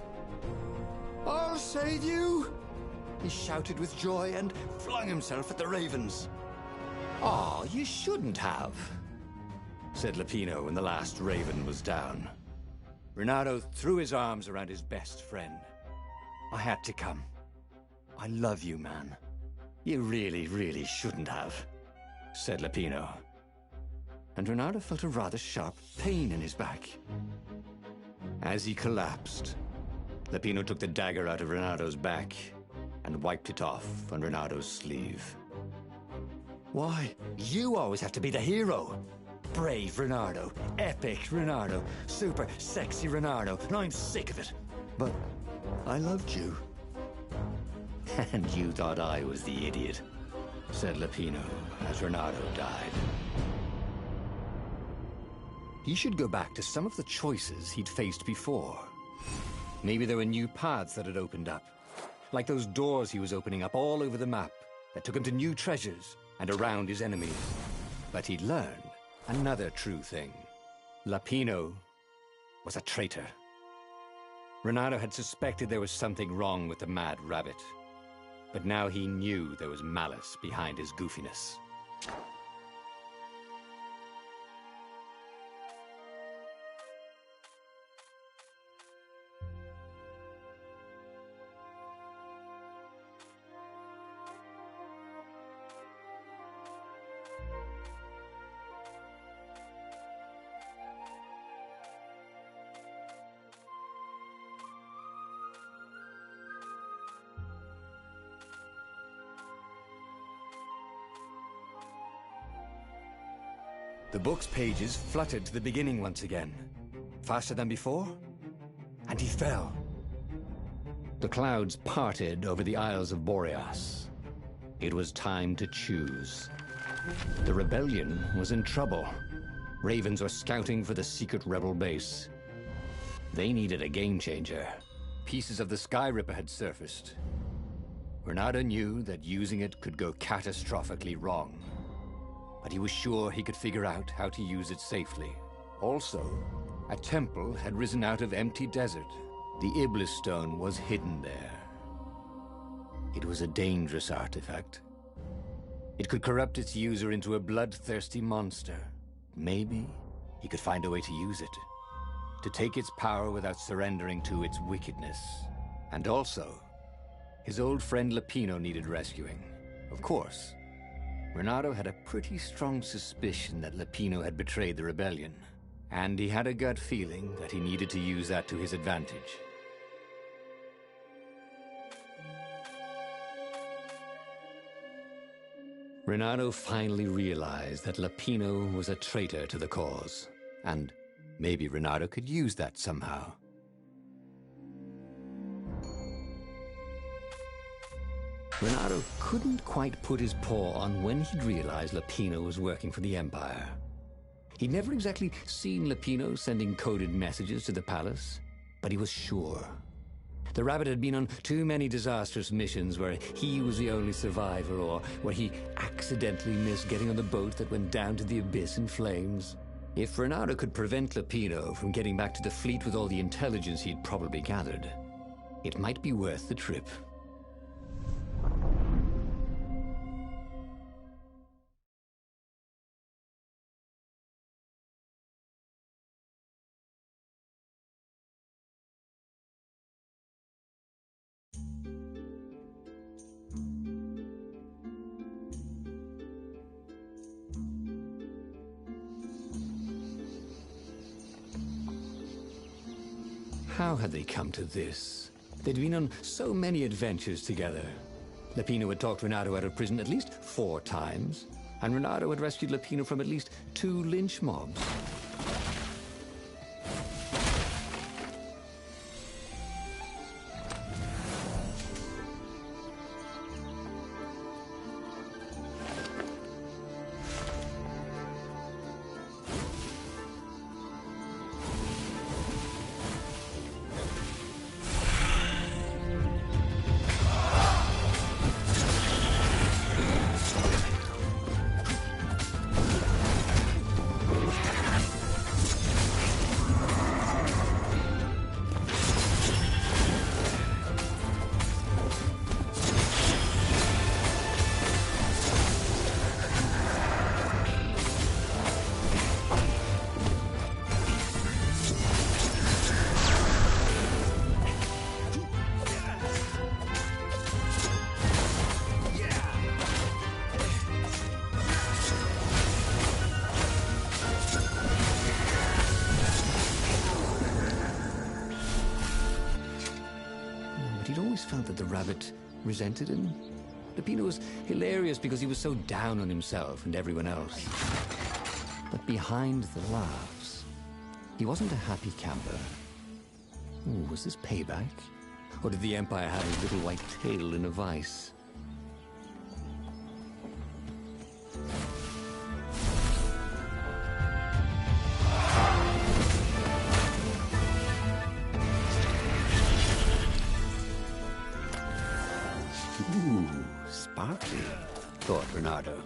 "I'll save you!" he shouted with joy and flung himself at the ravens. "Oh, you shouldn't have," said Lapino when the last raven was down. Renato threw his arms around his best friend. "I had to come. I love you, man. You really, really shouldn't have," said Lapino. And Renato felt a rather sharp pain in his back. As he collapsed, Lapino took the dagger out of Renato's back and wiped it off on Renato's sleeve. "Why, you always have to be the hero. Brave Renato, epic Renato, super sexy Renato, and I'm sick of it. But I loved you." "And you thought I was the idiot," said Lapino as Renato died. He should go back to some of the choices he'd faced before. Maybe there were new paths that had opened up, like those doors he was opening up all over the map that took him to new treasures and around his enemies. But he'd learned another true thing. Lapino was a traitor. Renato had suspected there was something wrong with the mad rabbit, but now he knew there was malice behind his goofiness. The book's pages fluttered to the beginning once again, faster than before, and he fell. The clouds parted over the Isles of Boreas. It was time to choose. The rebellion was in trouble. Ravens were scouting for the secret rebel base. They needed a game changer. Pieces of the Sky Ripper had surfaced. Renato knew that using it could go catastrophically wrong, but he was sure he could figure out how to use it safely. Also, a temple had risen out of empty desert. The Iblis stone was hidden there. It was a dangerous artifact. It could corrupt its user into a bloodthirsty monster. Maybe he could find a way to use it, to take its power without surrendering to its wickedness. And also, his old friend Lapino needed rescuing. Of course, Renato had a pretty strong suspicion that Lapino had betrayed the rebellion, and he had a gut feeling that he needed to use that to his advantage. Renato finally realized that Lapino was a traitor to the cause, and maybe Renato could use that somehow. Renato couldn't quite put his paw on when he'd realized Lapino was working for the Empire. He'd never exactly seen Lapino sending coded messages to the palace, but he was sure. The rabbit had been on too many disastrous missions where he was the only survivor, or where he accidentally missed getting on the boat that went down to the abyss in flames. If Renato could prevent Lapino from getting back to the fleet with all the intelligence he'd probably gathered, it might be worth the trip. How had they come to this? They'd been on so many adventures together. Lapino had talked Renato out of prison at least 4 times, and Renato had rescued Lapino from at least 2 lynch mobs. Felt that the rabbit resented him. Lapino was hilarious because he was so down on himself and everyone else. But behind the laughs, he wasn't a happy camper. Ooh, was this payback? Or did the Empire have his little white tail in a vice? Ooh, sparkly, thought Renato.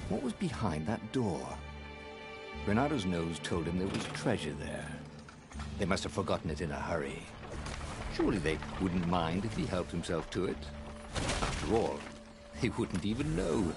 What was behind that door? Renato's nose told him there was treasure there. They must have forgotten it in a hurry. Surely they wouldn't mind if he helped himself to it. After all, he wouldn't even know.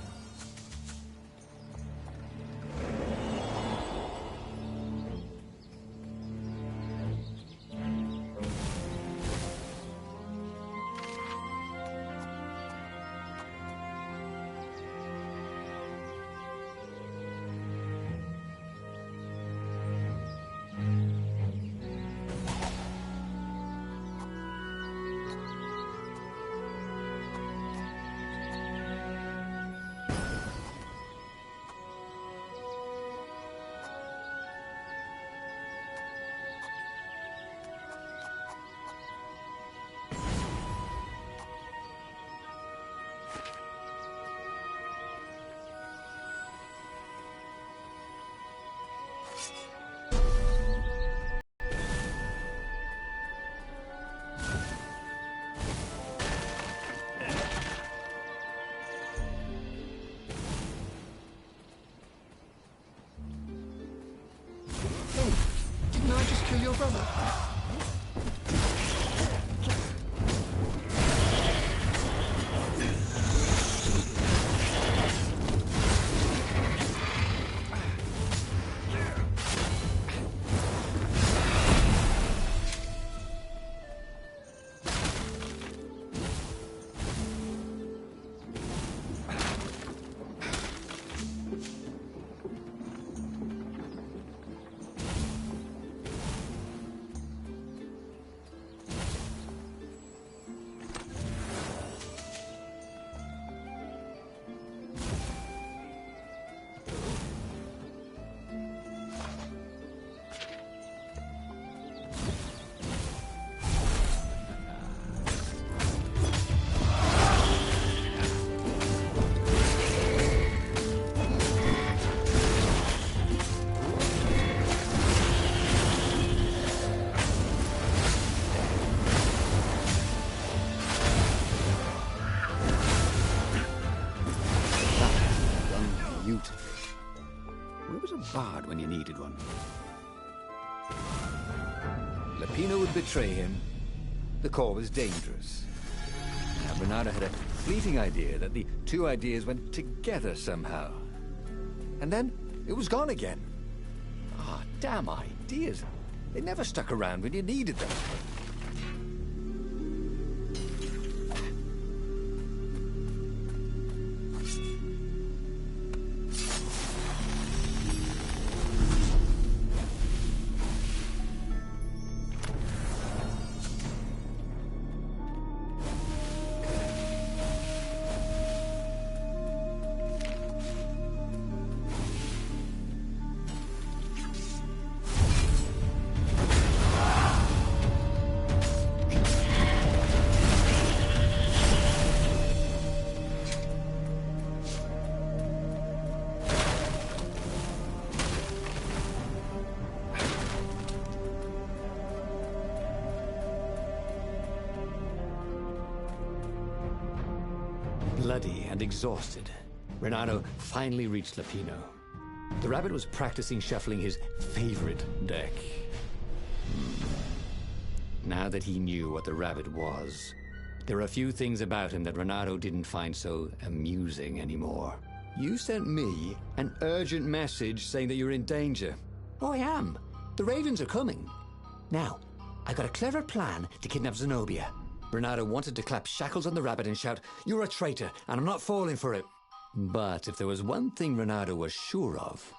Where was a bard when you needed one? Lapino would betray him. The core was dangerous. And Bernardo had a fleeting idea that the two ideas went together somehow. And then it was gone again. Ah, damn ideas. They never stuck around when you needed them. Bloody and exhausted, Renato finally reached Lapino. The rabbit was practicing shuffling his favorite deck. Now that he knew what the rabbit was, there were a few things about him that Renato didn't find so amusing anymore. You sent me an urgent message saying that you're in danger. Oh, I am. The ravens are coming. Now, I got a clever plan to kidnap Zenobia. Renato wanted to clap shackles on the rabbit and shout, "You're a traitor, and I'm not falling for it." But if there was one thing Renato was sure of,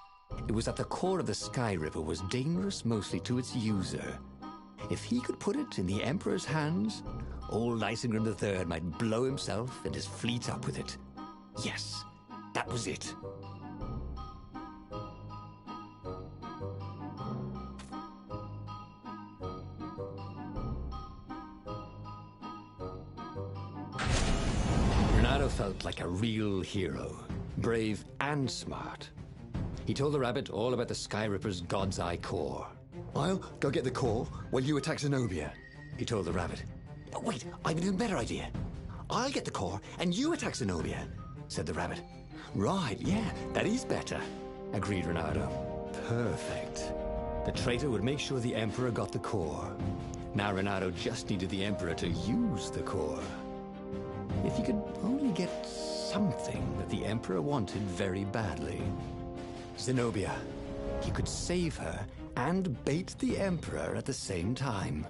it was that the core of the Sky River was dangerous mostly to its user. If he could put it in the Emperor's hands, old Isengrim III might blow himself and his fleet up with it. Yes, that was it. Renato felt like a real hero, brave and smart. He told the rabbit all about the Sky Ripper's God's Eye core. "I'll go get the core while you attack Zenobia," he told the rabbit. "But wait, I've an even better idea. I'll get the core and you attack Zenobia," said the rabbit. "Right, yeah, that is better," agreed Renato. Perfect. The traitor would make sure the Emperor got the core. Now Renato just needed the Emperor to use the core. If he could only get something that the Emperor wanted very badly. Zenobia. He could save her and bait the Emperor at the same time.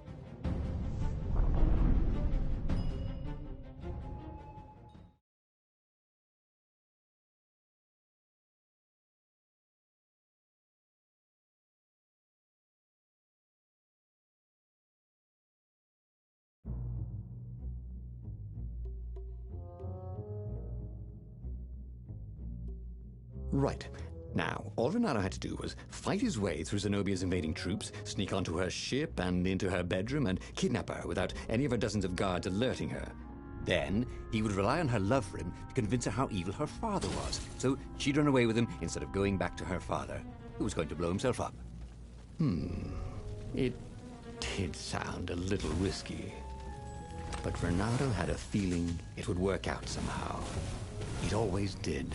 Right. Now, all Renato had to do was fight his way through Zenobia's invading troops, sneak onto her ship and into her bedroom, and kidnap her without any of her dozens of guards alerting her. Then, he would rely on her love for him to convince her how evil her father was, so she'd run away with him instead of going back to her father, who was going to blow himself up. It did sound a little risky. But Renato had a feeling it would work out somehow. It always did.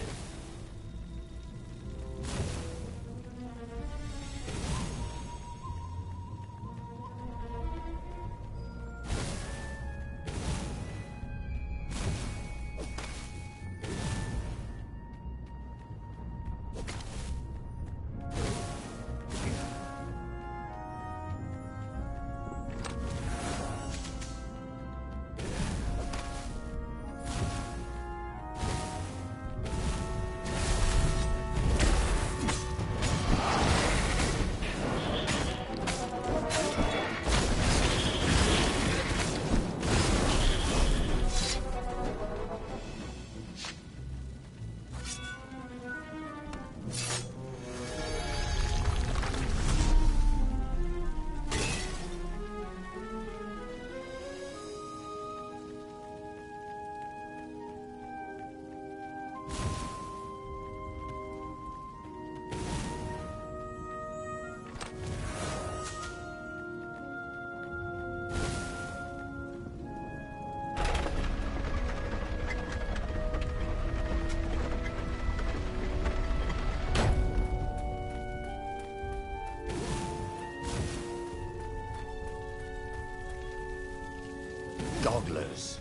gogglers.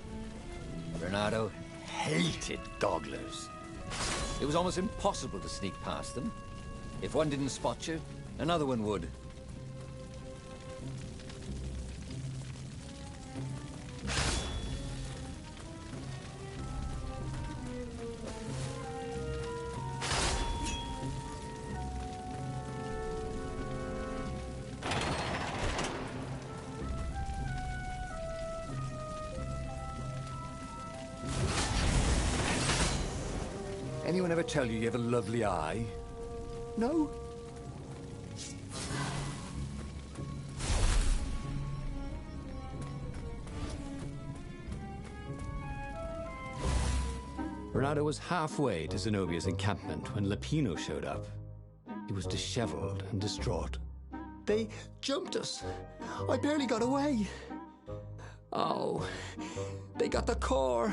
Renato hated gogglers. It was almost impossible to sneak past them. If one didn't spot you, another one would. Anyone ever tell you have a lovely eye? No? Renato was halfway to Zenobia's encampment when Lapino showed up. He was disheveled and distraught. They jumped us. I barely got away. Oh, they got the core.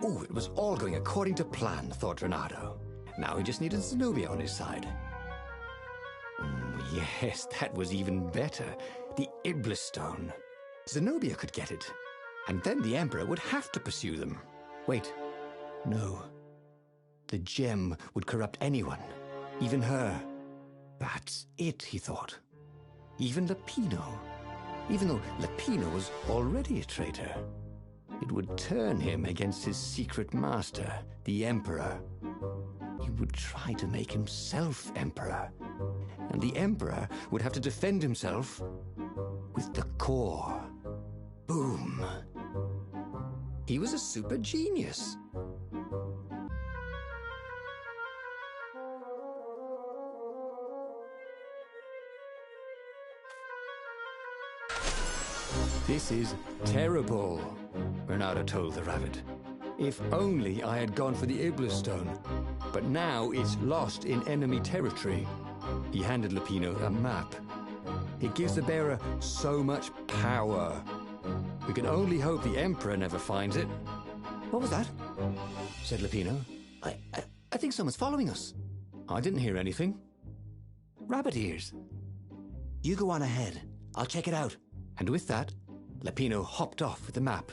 Ooh, it was all going according to plan, thought Renato. Now he just needed Zenobia on his side. Yes, that was even better. The Iblis Stone. Zenobia could get it. And then the Emperor would have to pursue them. Wait, no. The gem would corrupt anyone, even her. That's it, he thought. Even Lapino. Even though Lapino was already a traitor. It would turn him against his secret master, the Emperor. He would try to make himself Emperor. And the Emperor would have to defend himself with the core. Boom. He was a super genius. This is terrible, Renato told the rabbit. If only I had gone for the Iblis Stone. But now it's lost in enemy territory. He handed Lapino a map. It gives the bearer so much power. We can only hope the Emperor never finds it. What was that? Said Lapino. I think someone's following us. I didn't hear anything. Rabbit ears. You go on ahead. I'll check it out. And with that, Lapino hopped off with the map.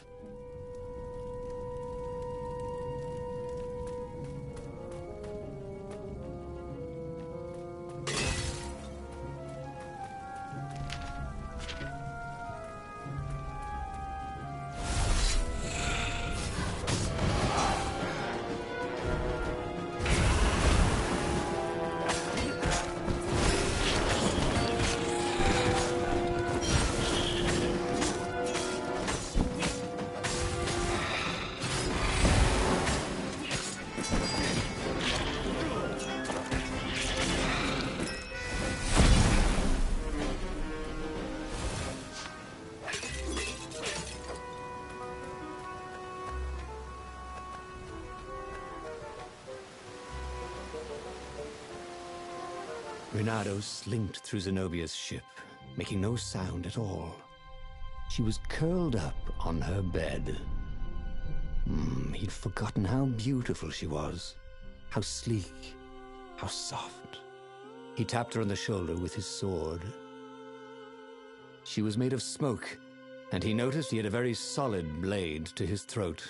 Renato slinked through Zenobia's ship, making no sound at all. She was curled up on her bed. He'd forgotten how beautiful she was, how sleek, how soft. He tapped her on the shoulder with his sword. She was made of smoke, and he noticed he had a very solid blade to his throat.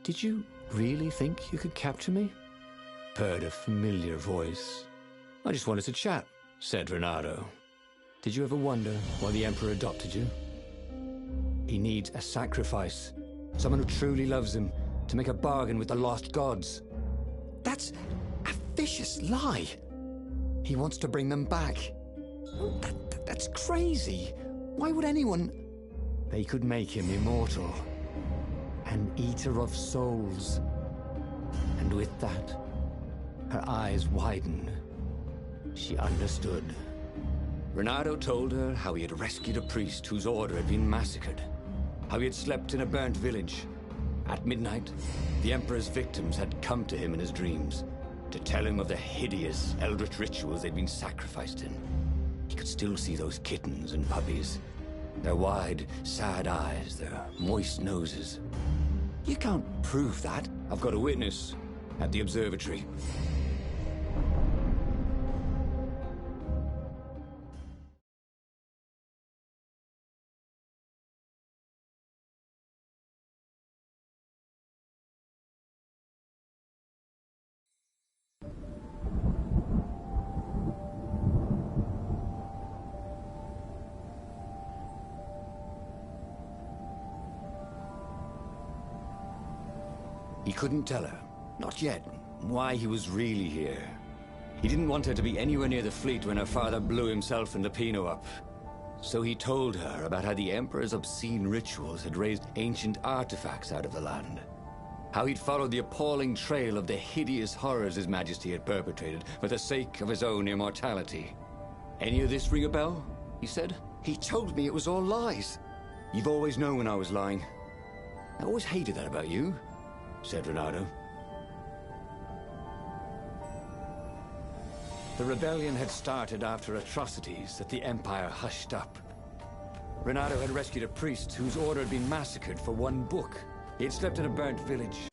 "Did you really think you could capture me?" purred a familiar voice. "I just wanted to chat," said Renato. "Did you ever wonder why the Emperor adopted you? He needs a sacrifice, someone who truly loves him, to make a bargain with the lost gods." "That's a vicious lie. He wants to bring them back." That's crazy. Why would anyone... They could make him immortal, an eater of souls. And with that, her eyes widened. She understood. Renato told her how he had rescued a priest whose order had been massacred, how he had slept in a burnt village. At midnight, the Emperor's victims had come to him in his dreams to tell him of the hideous eldritch rituals they'd been sacrificed in. He could still see those kittens and puppies, their wide, sad eyes, their moist noses. "You can't prove that." "I've got a witness at the observatory." He couldn't tell her, not yet, why he was really here. He didn't want her to be anywhere near the fleet when her father blew himself and Lupino up. So he told her about how the Emperor's obscene rituals had raised ancient artifacts out of the land. How he'd followed the appalling trail of the hideous horrors His Majesty had perpetrated for the sake of his own immortality. Any of this ring a bell? He said. He told me it was all lies. You've always known when I was lying. I always hated that about you, said Renato. The rebellion had started after atrocities that the Empire hushed up. Renato had rescued a priest whose order had been massacred for one book. He had slept in a burnt village.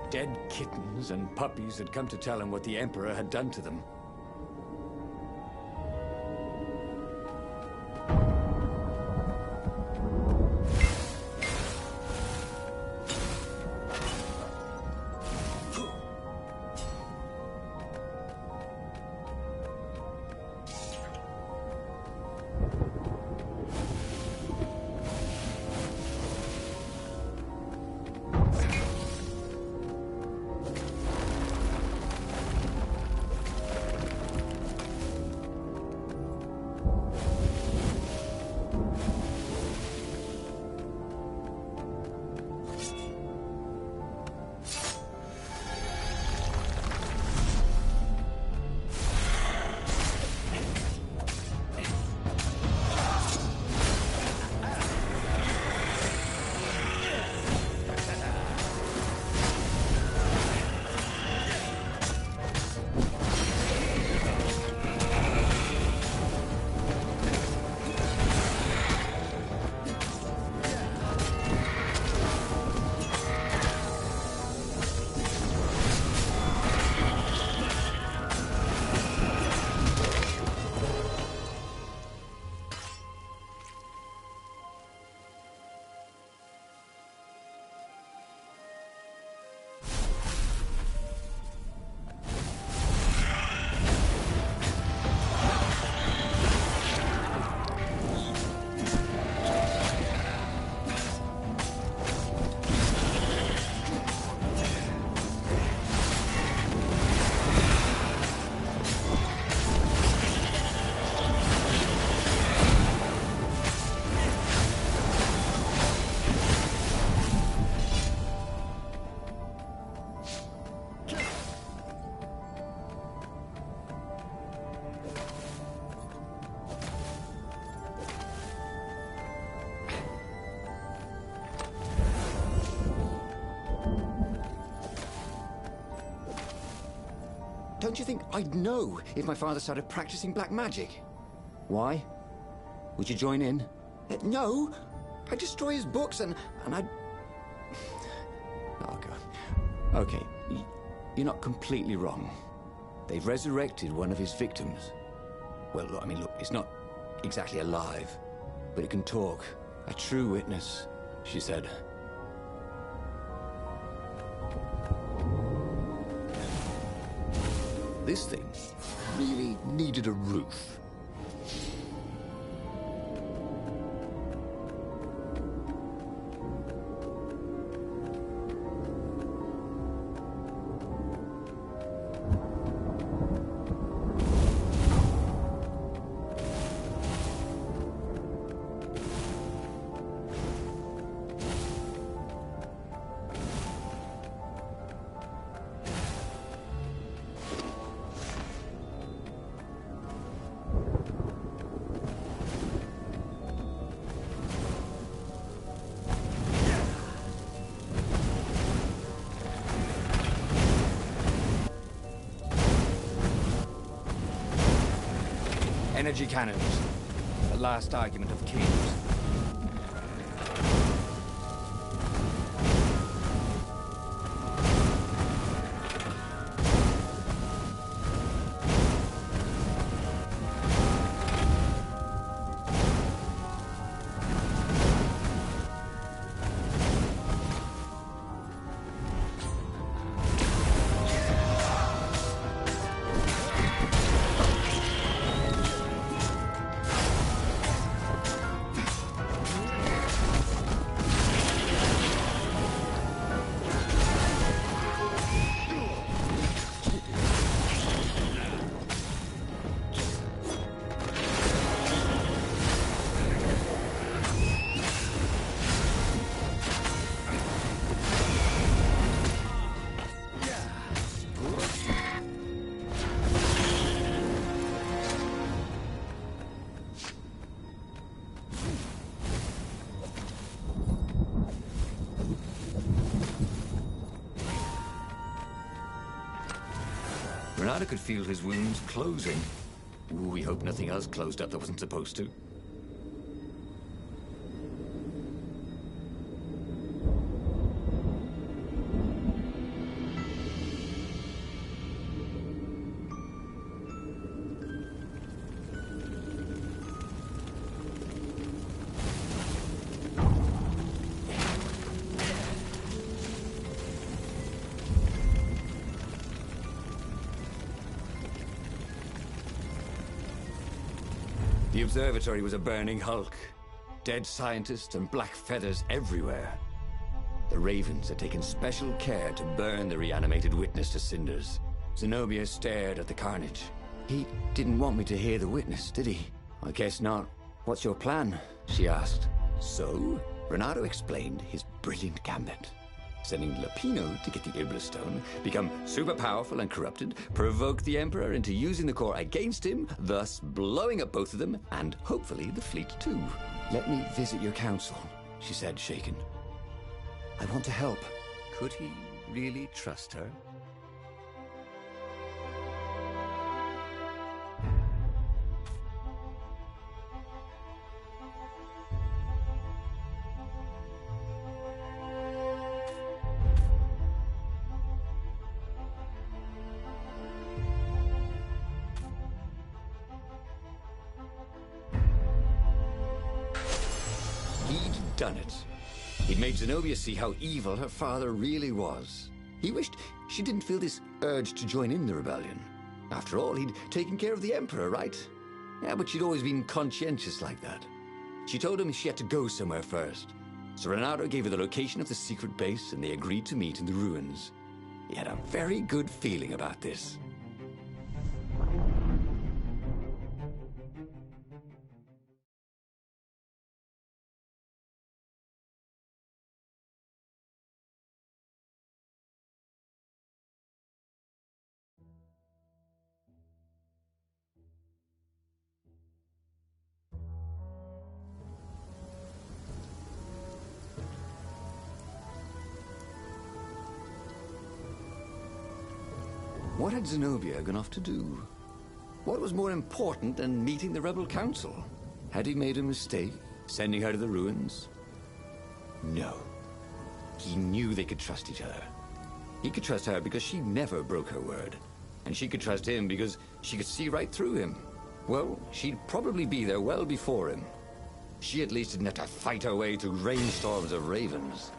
Dead kittens and puppies had come to tell him what the Emperor had done to them. Don't you think I'd know if my father started practicing black magic? Why? Would you join in? No. I'd destroy his books and I'd... Oh, God. Okay, you're not completely wrong. They've resurrected one of his victims. Well, look, I mean, look, it's not exactly alive, but it can talk. A true witness, she said. This thing really needed a roof. Energy cannons. The last argument of kings. Renata could feel his wounds closing. Ooh, we hope nothing else closed up that wasn't supposed to. The observatory was a burning hulk. Dead scientists and black feathers everywhere. The Ravens had taken special care to burn the reanimated witness to cinders. Zenobia stared at the carnage. He didn't want me to hear the witness, did he? I guess not. What's your plan? She asked. So, Renato explained his brilliant gambit. Sending Lapino to get the Iblis Stone, become super powerful and corrupted, provoke the Emperor into using the core against him, thus blowing up both of them, and hopefully the fleet too. Let me visit your council, she said, shaken. I want to help. Could he really trust her? He'd done it. He'd made Zenobia see how evil her father really was. He wished she didn't feel this urge to join in the rebellion. After all, he'd taken care of the Emperor, right? Yeah, but she'd always been conscientious like that. She told him she had to go somewhere first. So Renato gave her the location of the secret base, and they agreed to meet in the ruins. He had a very good feeling about this. What had Zenobia gone off to do? What was more important than meeting the Rebel Council? Had he made a mistake, sending her to the ruins? No. He knew they could trust each other. He could trust her because she never broke her word. And she could trust him because she could see right through him. Well, she'd probably be there well before him. She at least didn't have to fight her way through rainstorms of ravens.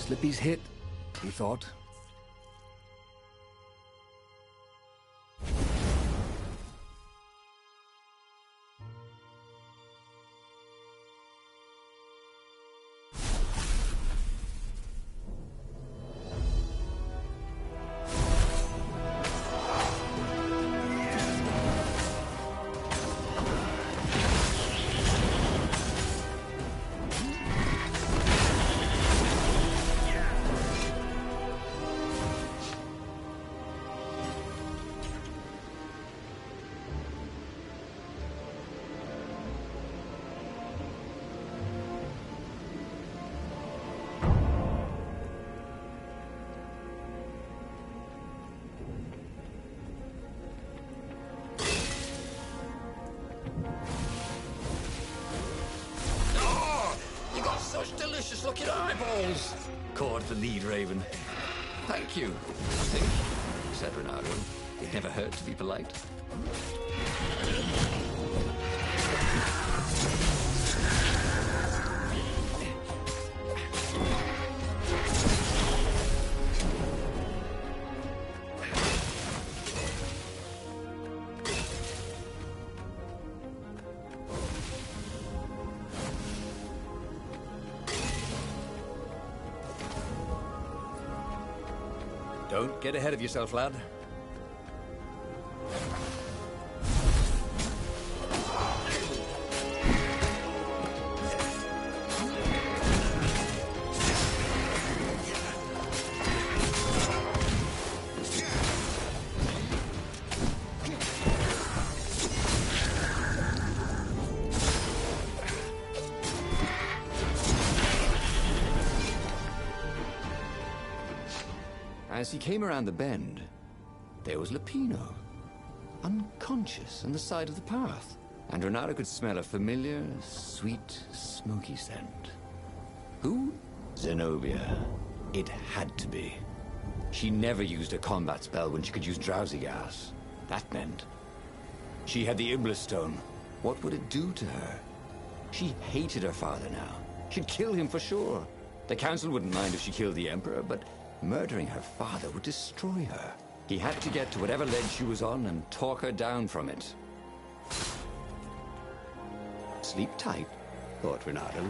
Slippy's hit, he thought. Delicious looking eyeballs! Caught the lead, Raven. Thank you, I think, said Renato. It never hurt to be polite. Don't get ahead of yourself, lad. As he came around the bend, there was Lupino, unconscious on the side of the path. And Renato could smell a familiar, sweet, smoky scent. Who? Zenobia. It had to be. She never used a combat spell when she could use drowsy gas. That meant she had the Iblis stone. What would it do to her? She hated her father now. She'd kill him for sure. The council wouldn't mind if she killed the Emperor, but murdering her father would destroy her. He had to get to whatever ledge she was on and talk her down from it. Sleep tight, thought Renato.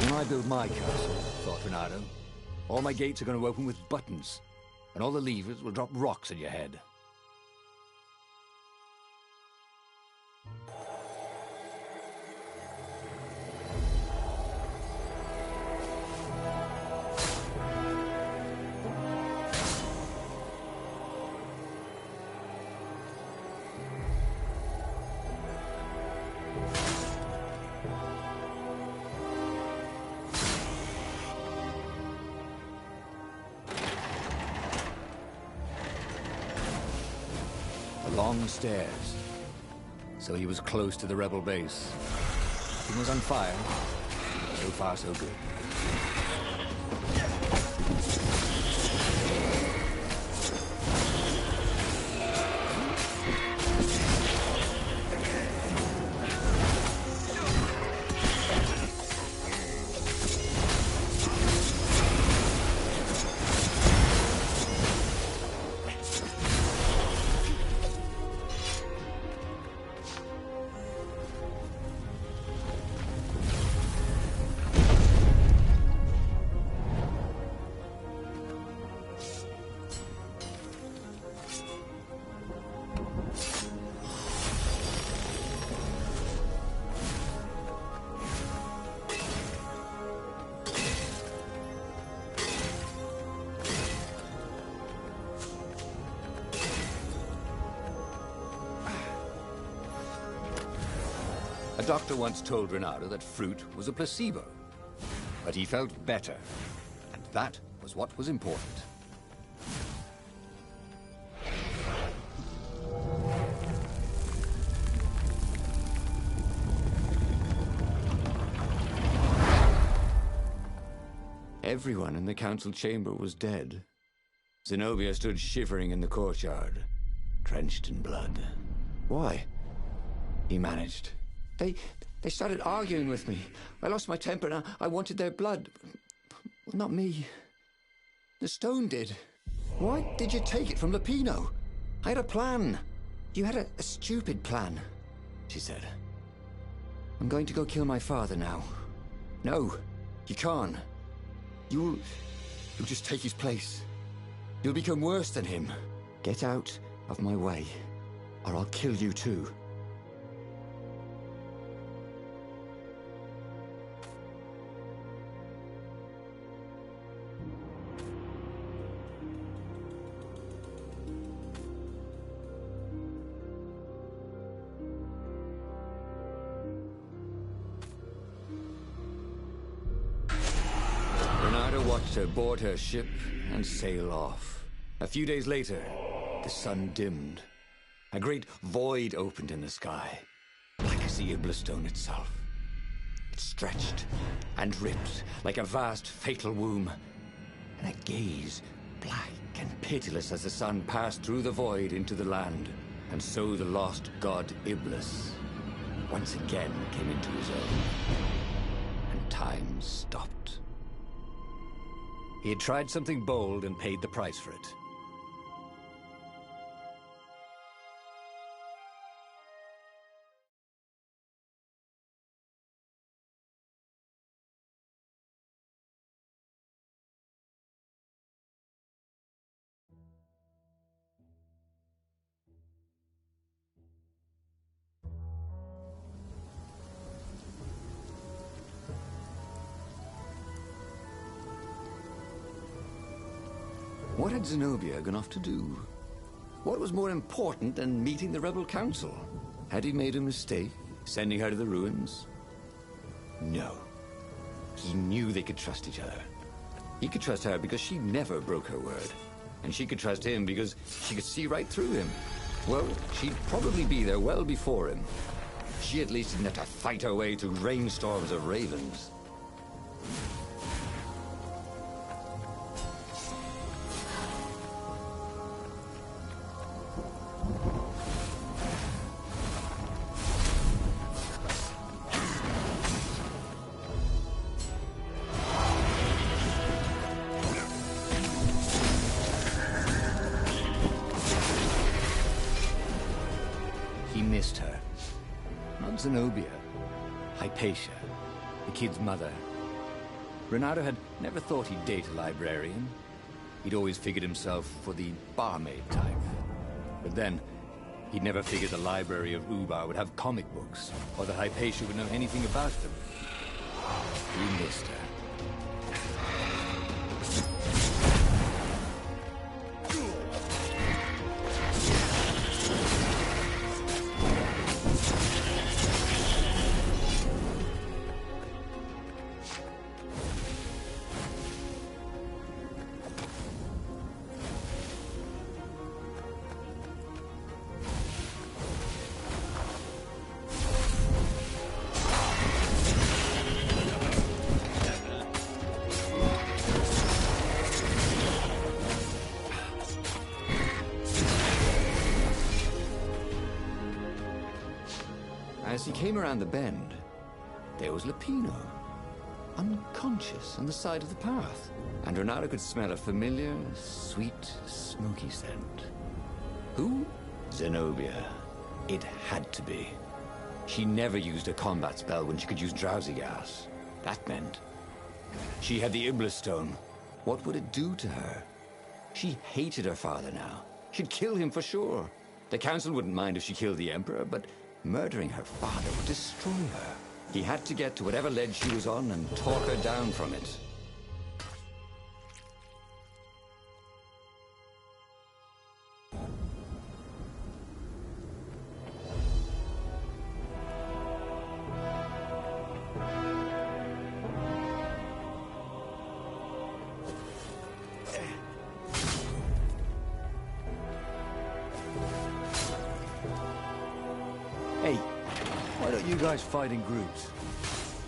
When I build my castle, thought Renato, all my gates are going to open with buttons, and all the levers will drop rocks at your head. Long stairs. So he was close to the rebel base. Nothing was on fire. So far, so good. A doctor once told Renato that fruit was a placebo. But he felt better, and that was what was important. Everyone in the council chamber was dead. Zenobia stood shivering in the courtyard, drenched in blood. Why? He managed. They started arguing with me. I lost my temper and I wanted their blood. Well, not me. The stone did. Why did you take it from Lupino? I had a plan. You had a stupid plan, she said. I'm going to go kill my father now. No, you can't. You'll just take his place. You'll become worse than him. Get out of my way, or I'll kill you too. Watched her board her ship and sail off. A few days later, the sun dimmed. A great void opened in the sky, black as the Iblis stone itself. It stretched and ripped like a vast fatal womb, and a gaze black and pitiless as the sun passed through the void into the land. And so the lost god Iblis once again came into his own, and time stopped. He had tried something bold and paid the price for it. What had Zenobia gone off to do? What was more important than meeting the rebel council? Had he made a mistake, sending her to the ruins? No. He knew they could trust each other. He could trust her because she never broke her word. And she could trust him because she could see right through him. Well, she'd probably be there well before him. She at least didn't have to fight her way through rainstorms of ravens. He missed her. Not Zenobia. Hypatia, the kid's mother. Renato had never thought he'd date a librarian. He'd always figured himself for the barmaid type. But then, he'd never figured the library of Ubar would have comic books, or that Hypatia would know anything about them. He missed her. As he came around the bend, there was Lupino, unconscious on the side of the path. And Renato could smell a familiar, sweet, smoky scent. Who? Zenobia. It had to be. She never used a combat spell when she could use drowsy gas. That meant she had the Iblis Stone. What would it do to her? She hated her father now. She'd kill him for sure. The council wouldn't mind if she killed the Emperor, but murdering her father would destroy her. He had to get to whatever ledge she was on and talk her down from it. Hey, why don't you guys fight in groups?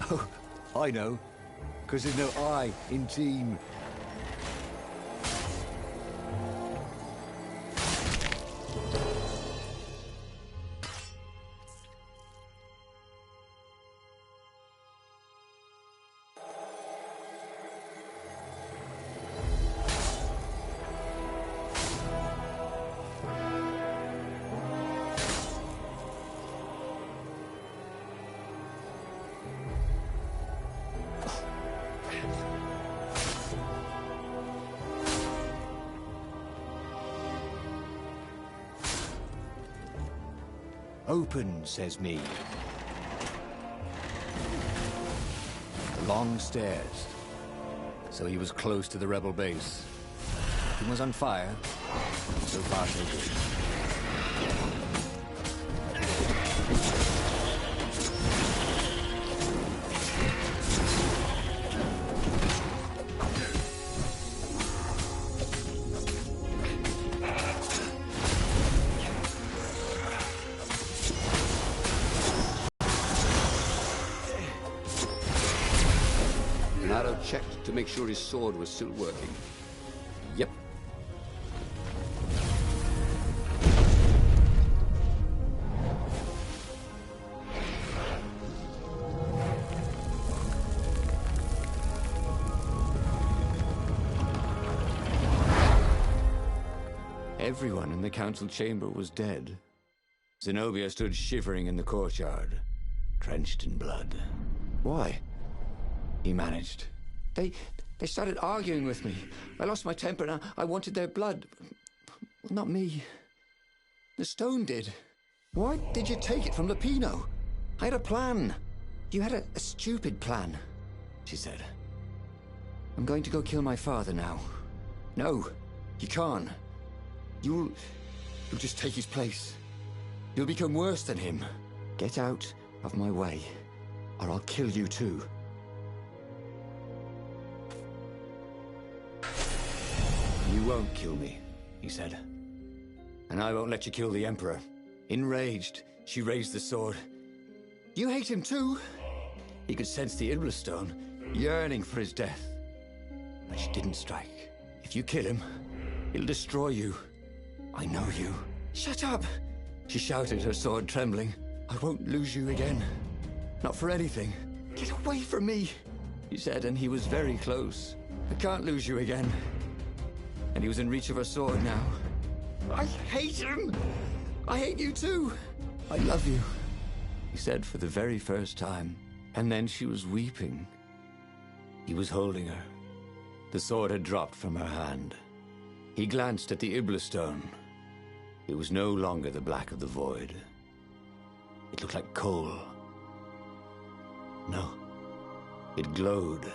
Oh, I know. Because there's no I in team. Open, says me. The long stairs. So he was close to the rebel base. He was on fire. So far, so good. Renato checked to make sure his sword was still working. Yep. Everyone in the council chamber was dead. Zenobia stood shivering in the courtyard, drenched in blood. Why? He managed. They started arguing with me. I lost my temper and I wanted their blood. Well, not me. The stone did. Why did you take it from Lupino? I had a plan. You had a stupid plan, she said. I'm going to go kill my father now. No, You can't. You'll just take his place. You'll become worse than him. Get out of my way, or I'll kill you too. You won't kill me, he said. And I won't let you kill the Emperor. Enraged, she raised the sword. You hate him too? He could sense the Iblastone, yearning for his death. But she didn't strike. If you kill him, he'll destroy you. I know you. Shut up! She shouted, her sword trembling. I won't lose you again. Not for anything. Get away from me! He said, and he was very close. I can't lose you again. And he was in reach of her sword now. I hate him! I hate you too! I love you, he said for the very first time. And then she was weeping. He was holding her. The sword had dropped from her hand. He glanced at the Iblastone. It was no longer the black of the void. It looked like coal. No. It glowed,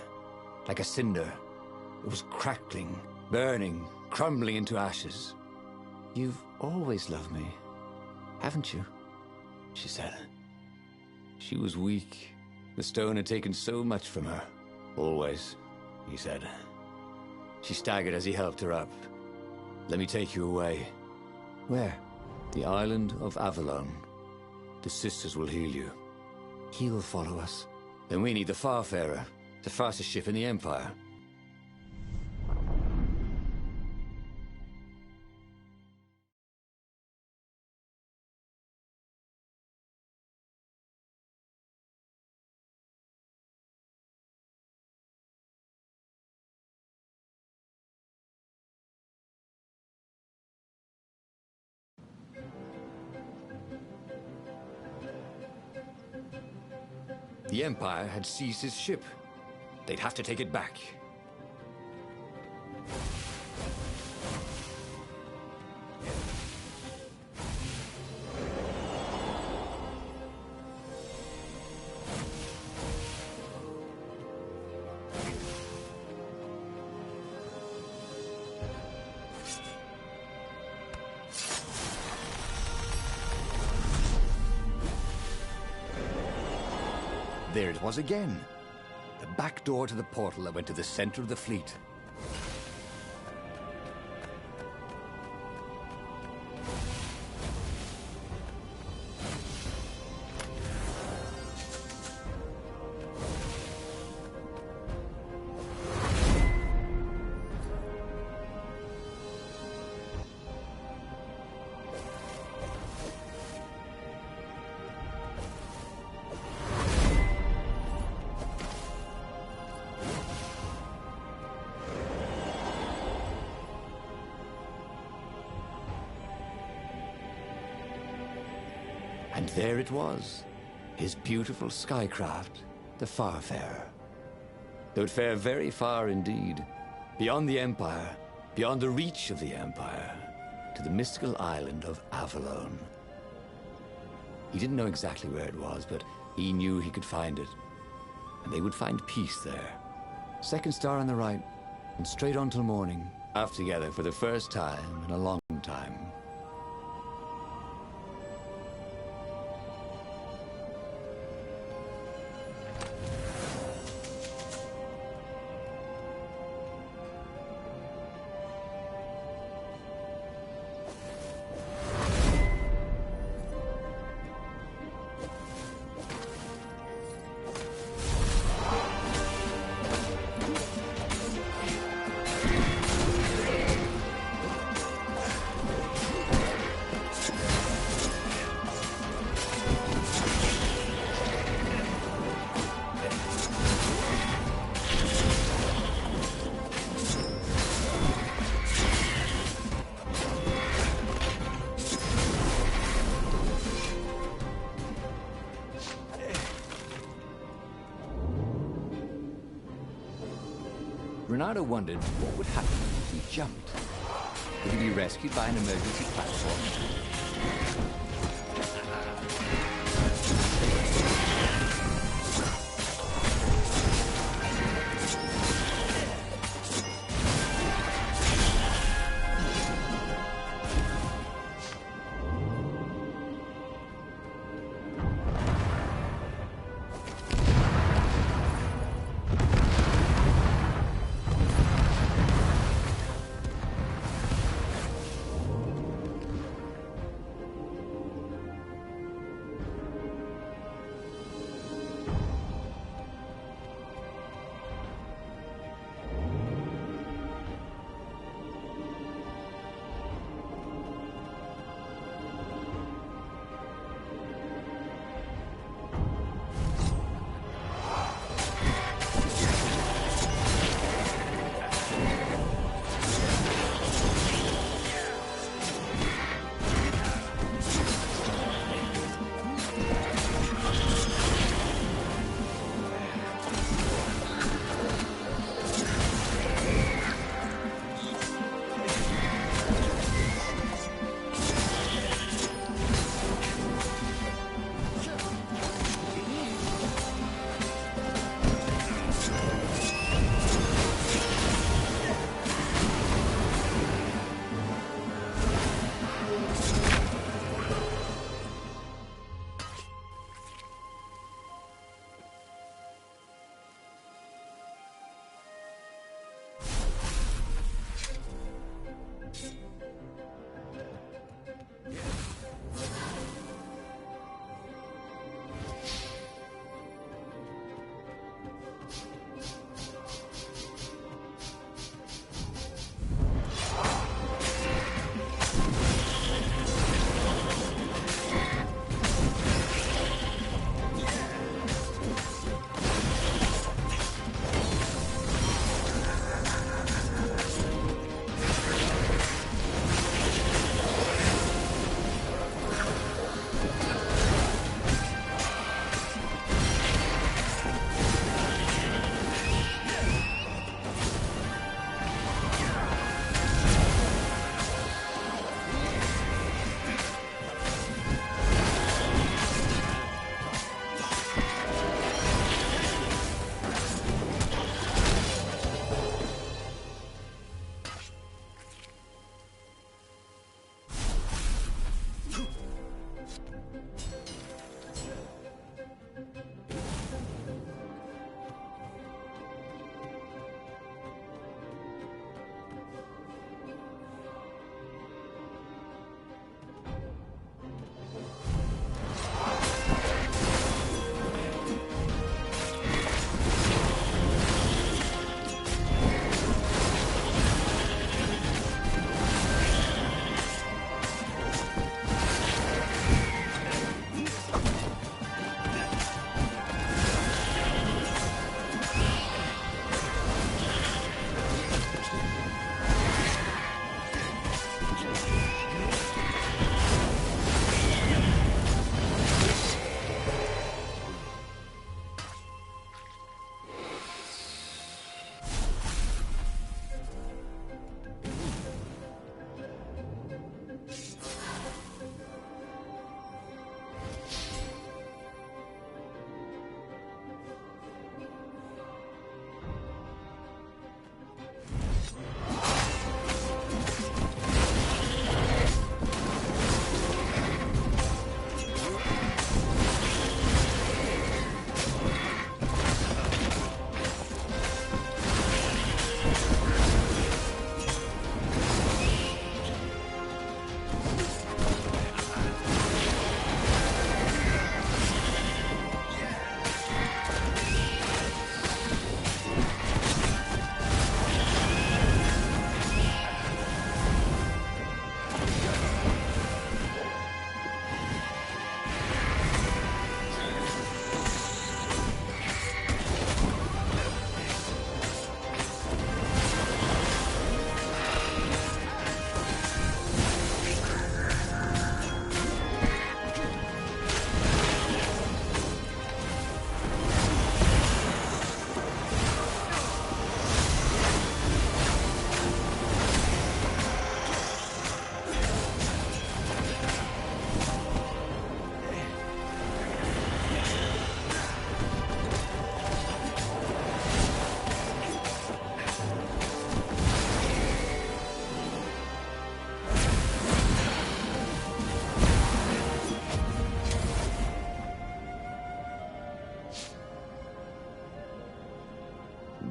like a cinder. It was crackling, burning, crumbling into ashes. You've always loved me, haven't you? She said. She was weak. The stone had taken so much from her. Always, he said. She staggered as he helped her up. Let me take you away. Where? The island of Avalon. The sisters will heal you. He will follow us. Then we need the Farfarer, the fastest ship in the Empire. The Empire had seized his ship. They'd have to take it back. There it was again. The back door to the portal that went to the center of the fleet. And there it was, his beautiful skycraft, the Farfarer. They would fare very far indeed, beyond the Empire, beyond the reach of the Empire, to the mystical island of Avalon. He didn't know exactly where it was, but he knew he could find it. And they would find peace there. Second star on the right, and straight on till morning, off together for the first time in a long time. Renato wondered what would happen if he jumped. Would he be rescued by an emergency platform?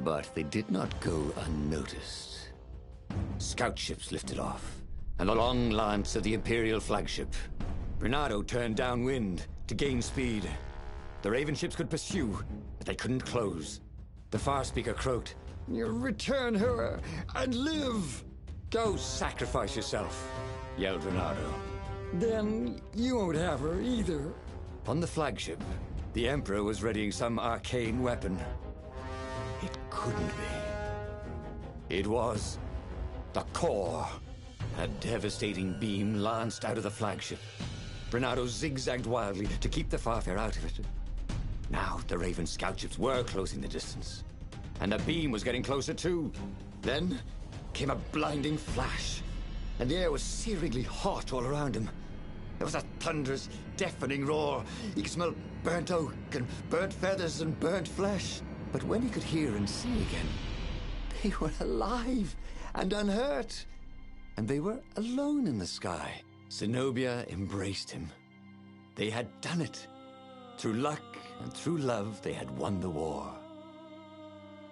But they did not go unnoticed. Scout ships lifted off, and the long lance of the Imperial flagship. Bernardo turned downwind to gain speed. The Raven ships could pursue, but they couldn't close. The Farspeaker croaked, You return her and live! "Go sacrifice yourself," yelled Bernardo. Then you won't have her either. On the flagship, the Emperor was readying some arcane weapon. It couldn't be. It was the core. A devastating beam lanced out of the flagship. Bernardo zigzagged wildly to keep the Farfare out of it. Now the Raven scout ships were closing the distance, and the beam was getting closer too. Then came a blinding flash, and the air was searingly hot all around him. There was a thunderous, deafening roar. He could smell burnt oak and burnt feathers and burnt flesh. But when he could hear and see again, they were alive and unhurt. And they were alone in the sky. Zenobia embraced him. They had done it. Through luck and through love, they had won the war.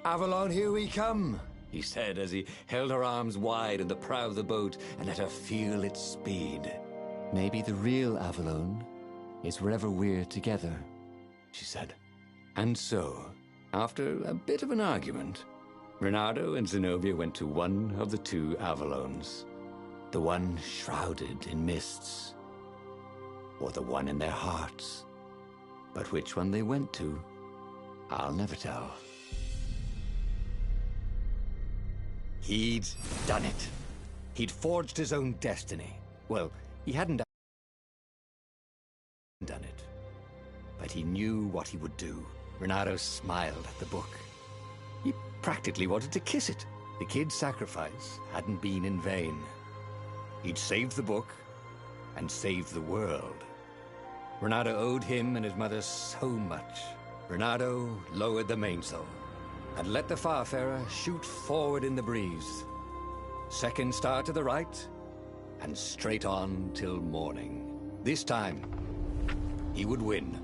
"Avalon, here we come," he said as he held her arms wide in the prow of the boat and let her feel its speed. "Maybe the real Avalon is wherever we're together," she said. And so, after a bit of an argument, Bernardo and Zenobia went to one of the two Avalons. The one shrouded in mists, or the one in their hearts. But which one they went to, I'll never tell. He'd done it. He'd forged his own destiny. Well, he hadn't done it, but he knew what he would do. Bernardo smiled at the book. He practically wanted to kiss it. The kid's sacrifice hadn't been in vain. He'd saved the book and saved the world. Bernardo owed him and his mother so much. Bernardo lowered the mainsail and let the Farfarer shoot forward in the breeze. Second star to the right, and straight on till morning. This time, he would win.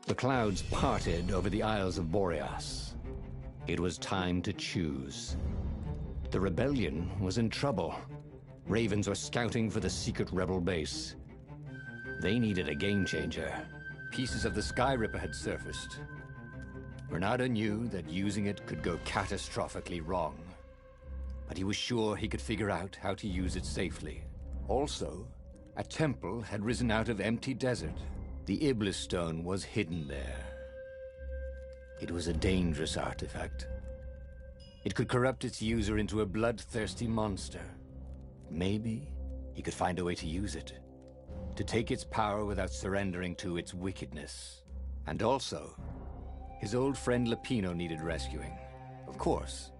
The clouds parted over the Isles of Boreas. It was time to choose. The rebellion was in trouble. Ravens were scouting for the secret rebel base. They needed a game changer. Pieces of the Sky Ripper had surfaced. Renato knew that using it could go catastrophically wrong, but he was sure he could figure out how to use it safely. Also, a temple had risen out of empty desert. The Iblis stone was hidden there. It was a dangerous artifact. It could corrupt its user into a bloodthirsty monster. Maybe he could find a way to use it, to take its power without surrendering to its wickedness. And also, his old friend Lupino needed rescuing. Of course,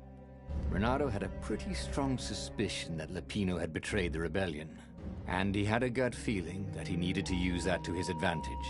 Renato had a pretty strong suspicion that Lupino had betrayed the rebellion, and he had a gut feeling that he needed to use that to his advantage.